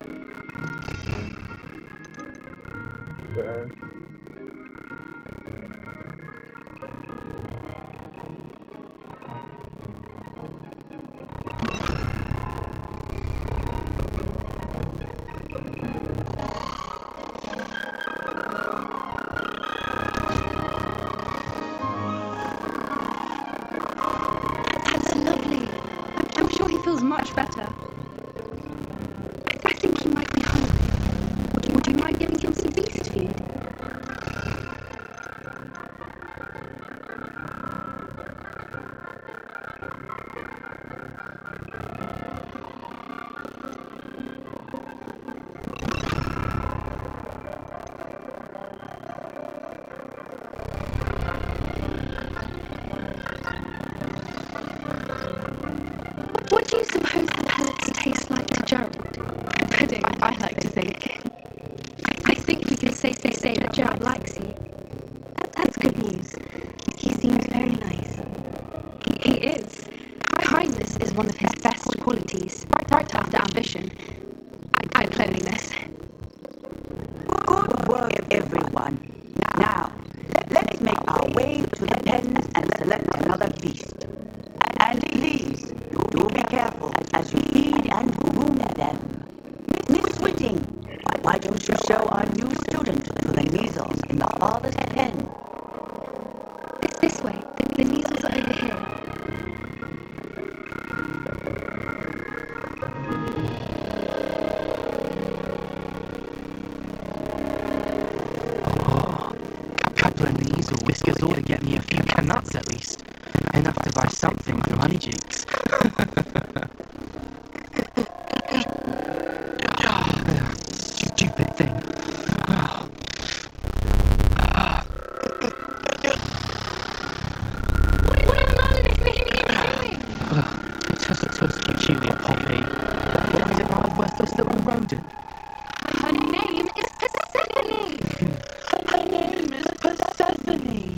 That's lovely. I'm sure he feels much better. I think he might be hungry. Would you mind giving him some beast feed? What do you suppose the pellets taste like to Gerald? Pudding, I like to think. I think we can safely say that Gerald likes you. That's good news. He seems very nice. He is. Kindness is one of his best qualities, right after ambition. And cleanliness. Good work, everyone. Now, let's make our way to the pens and select another beast. And please, do be careful as you feed and groom them. Miss Whitting, why don't you show our new student to the measles in the farthest pen? It's this way. The measles are over here. A couple of measle whiskers ought to get me a few nuts at least. Enough to buy something from Honeyjinks. Stupid thing. Tuss, peculiar poppy. What is it about a worthless little rodent? Her name is Persephone! Her name is Persephone!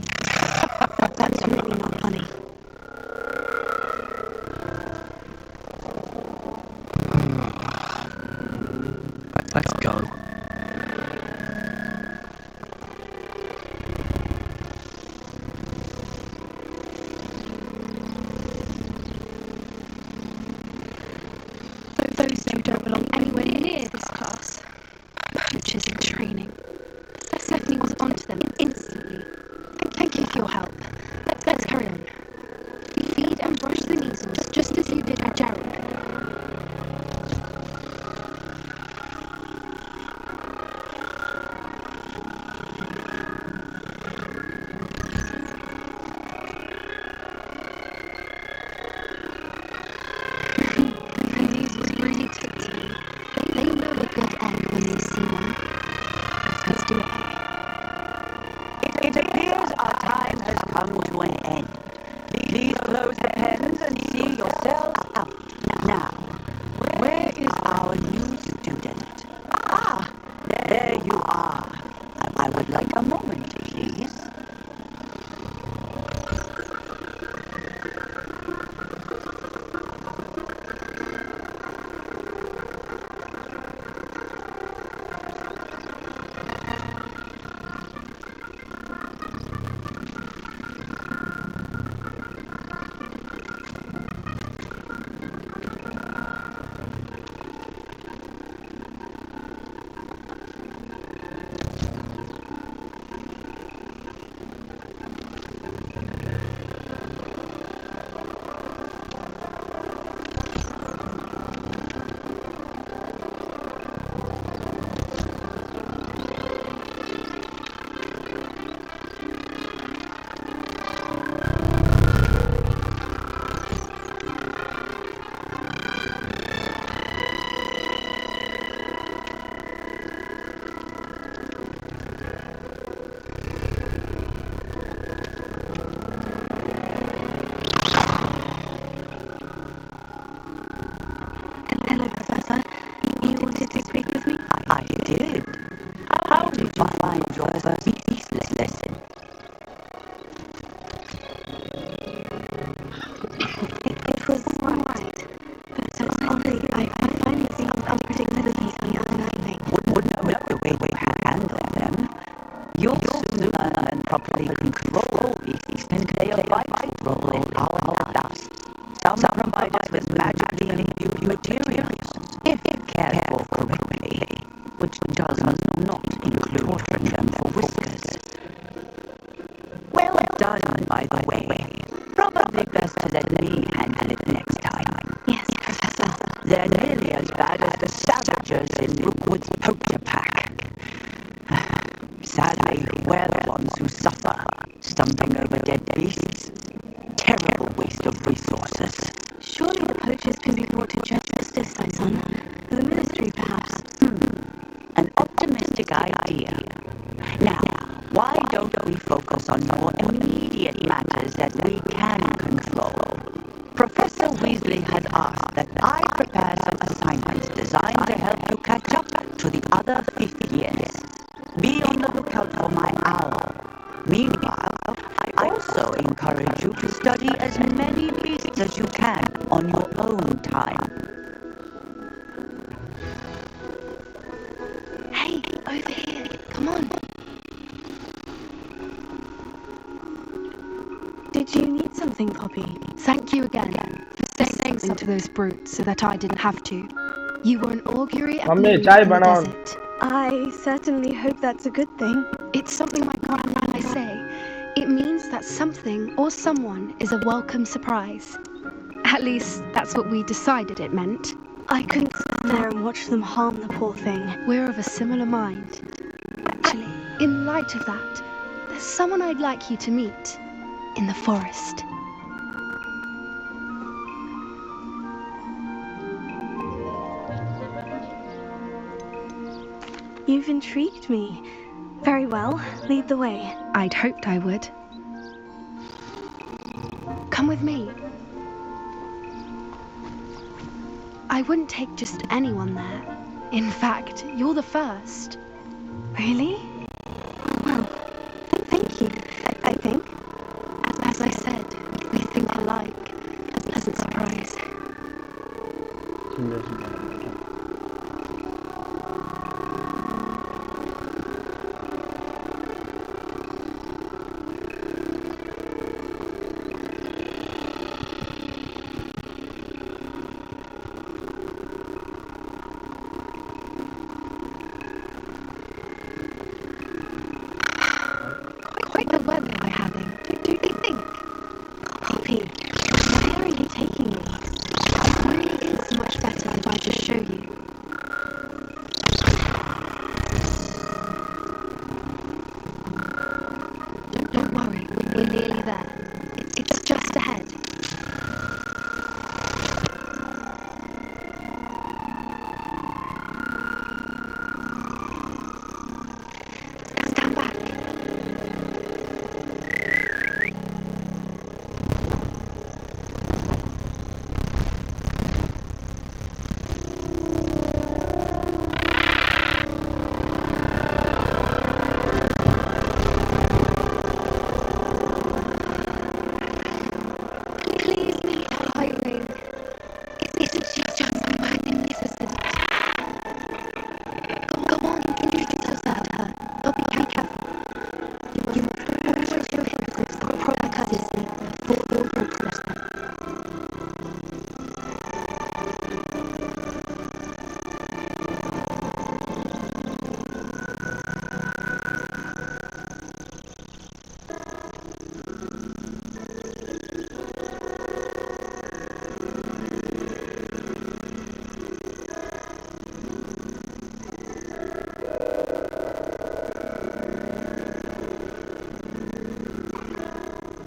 That's really not funny. Let's go. Those two don't belong anywhere near this class. Poachers in training. Persephone was onto them instantly. Thank you for your help. Let's carry on. Feed and brush the measles just as you did with Gerald. The measles really took to you. They know a good egg when they see one. Let's do it. It appears our time has come to an end. Please close the pens and see yourselves out. Now, where is our new student? Ah, there you are. I would like a moment, please. properly control beasts can play a vital role in our lives. Some provide us with magically imbued materials, if cared for correctly, which does not include them for whiskers. Well done, by the way. Probably best to let me handle it next time. Yes, Professor. They're nearly as bad as the savages in Rookwood's poacher pack. Sadly, we're the ones who suffer, stumbling over dead beasts. Terrible waste of resources. Surely the poachers can be brought to justice, my son. The ministry, perhaps. An optimistic idea. Now, why don't we focus on more immediate matters that we can control? Professor Weasley has asked that I prepare some assignments designed to help you catch up to the other 5th years. Be on the lookout for my owl. Meanwhile, I also encourage you to study as many beasts as you can on your own time. Hey, over here. Come on. Did you need something, Poppy? Thank you again for saying something to those brutes so that I didn't have to. You were an augury at Mummy, noon chai in the banao. desert. I certainly hope that's a good thing. It's something my grandma say. It means that something or someone is a welcome surprise. At least, that's what we decided it meant. I couldn't stand there and watch them harm the poor thing. We're of a similar mind. Actually, in light of that, there's someone I'd like you to meet in the forest. You've intrigued me. Very well, lead the way. I'd hoped I would. Come with me. I wouldn't take just anyone there. In fact, you're the first. Really? Well, thank you, I think. As I said, we think alike. A pleasant surprise. Quite the weather we're having. Do you think? Poppy, where are you taking me? It really is much better if I just show you. Don't worry, we're nearly there. It's just ahead. Stand back. Please be hiding. It's just magnificent. Go on, introduce yourself to her. But be careful. You must always show hypocrites the proper courtesy for all groups left.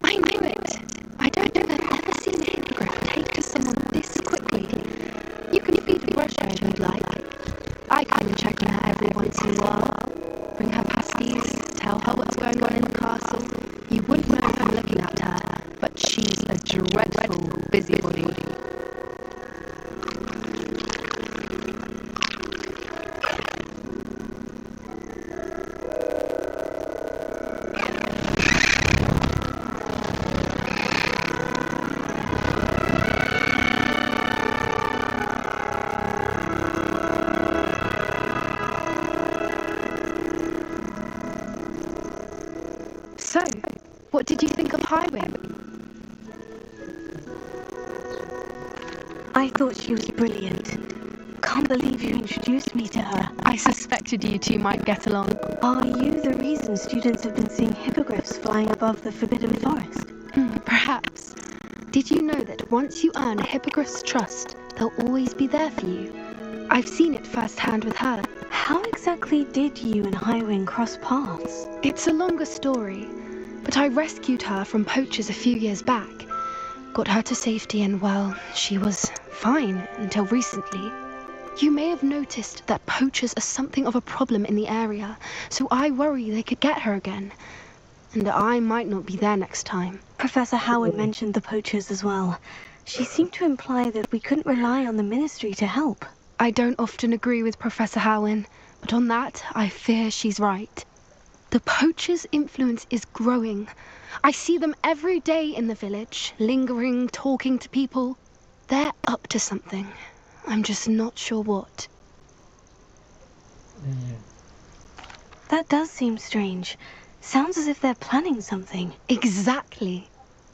I knew it. I don't think I've ever seen a hippogriff take to someone this quickly. You can feed a brush if you'd like. I can check on her every once in a while. Bring her pasties, tell her what's going on in the castle. You wouldn't know from looking at her, but she's a dreadful busybody. So, What did you think of Highwing? I thought she was brilliant. Can't believe you introduced me to her. I suspected you two might get along. Are you the reason students have been seeing hippogriffs flying above the Forbidden Forest? Perhaps. Did you know that once you earn a hippogriff's trust, they'll always be there for you? I've seen it firsthand with her. How exactly did you and Highwing cross paths? It's a longer story, but I rescued her from poachers a few years back. Got her to safety and, well, she was fine until recently. You may have noticed that poachers are something of a problem in the area, so I worry they could get her again. And I might not be there next time. Professor Howard mentioned the poachers as well. She seemed to imply that we couldn't rely on the Ministry to help. I don't often agree with Professor Howin, but on that, I fear she's right. The poachers' influence is growing. I see them every day in the village, lingering, talking to people. They're up to something. I'm just not sure what. That does seem strange. Sounds as if they're planning something. Exactly.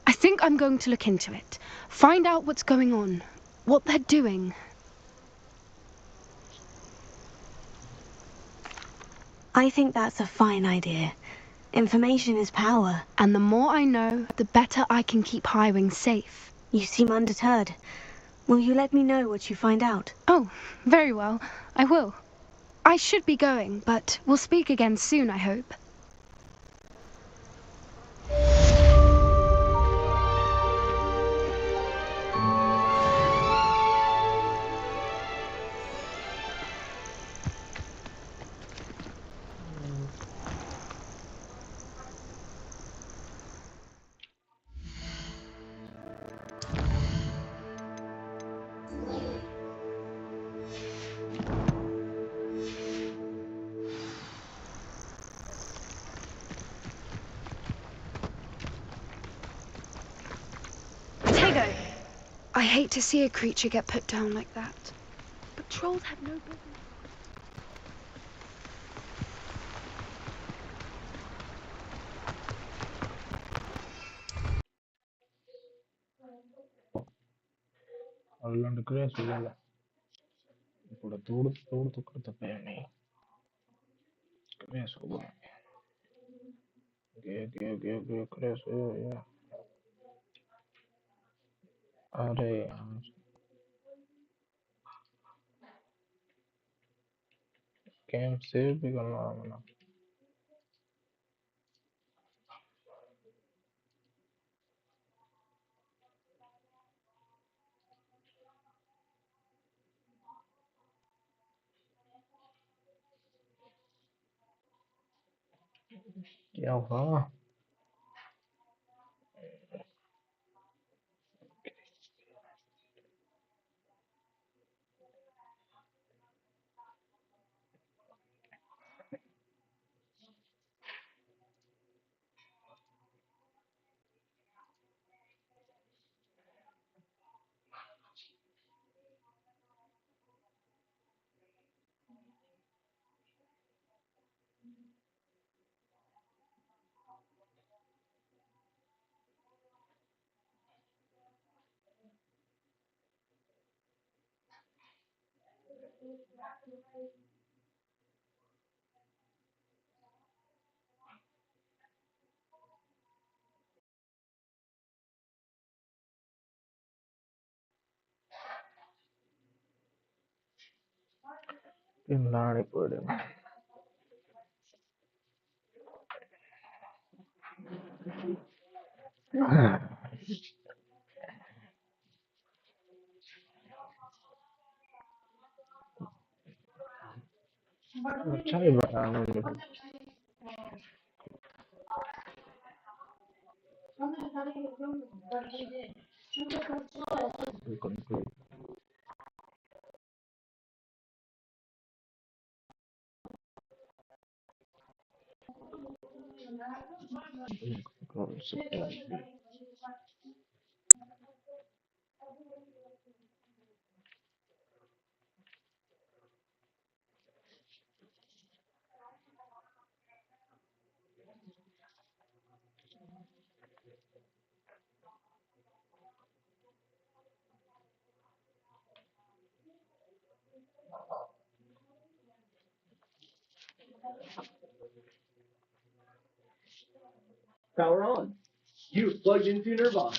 I think I'm going to look into it. Find out what's going on. What they're doing. I think that's a fine idea. Information is power. And the more I know, the better I can keep Highwing safe. You seem undeterred. Will you let me know what you find out? Oh, very well. I will. I should be going, but we'll speak again soon, I hope. I hate to see a creature get put down like that. But trolls have no business. అలాంటి craze ఇవ్వాలి ఇప్పుడు తోడు తోడు తుక్కడ తప్పేయండి craze craze अरे यार game save भी करना है मैंने क्या हुआ लाने पड़े अच्छा ही बनाना मुझे कंट्रोल कंट्रोल से Power on. You've plugged into Nirvana.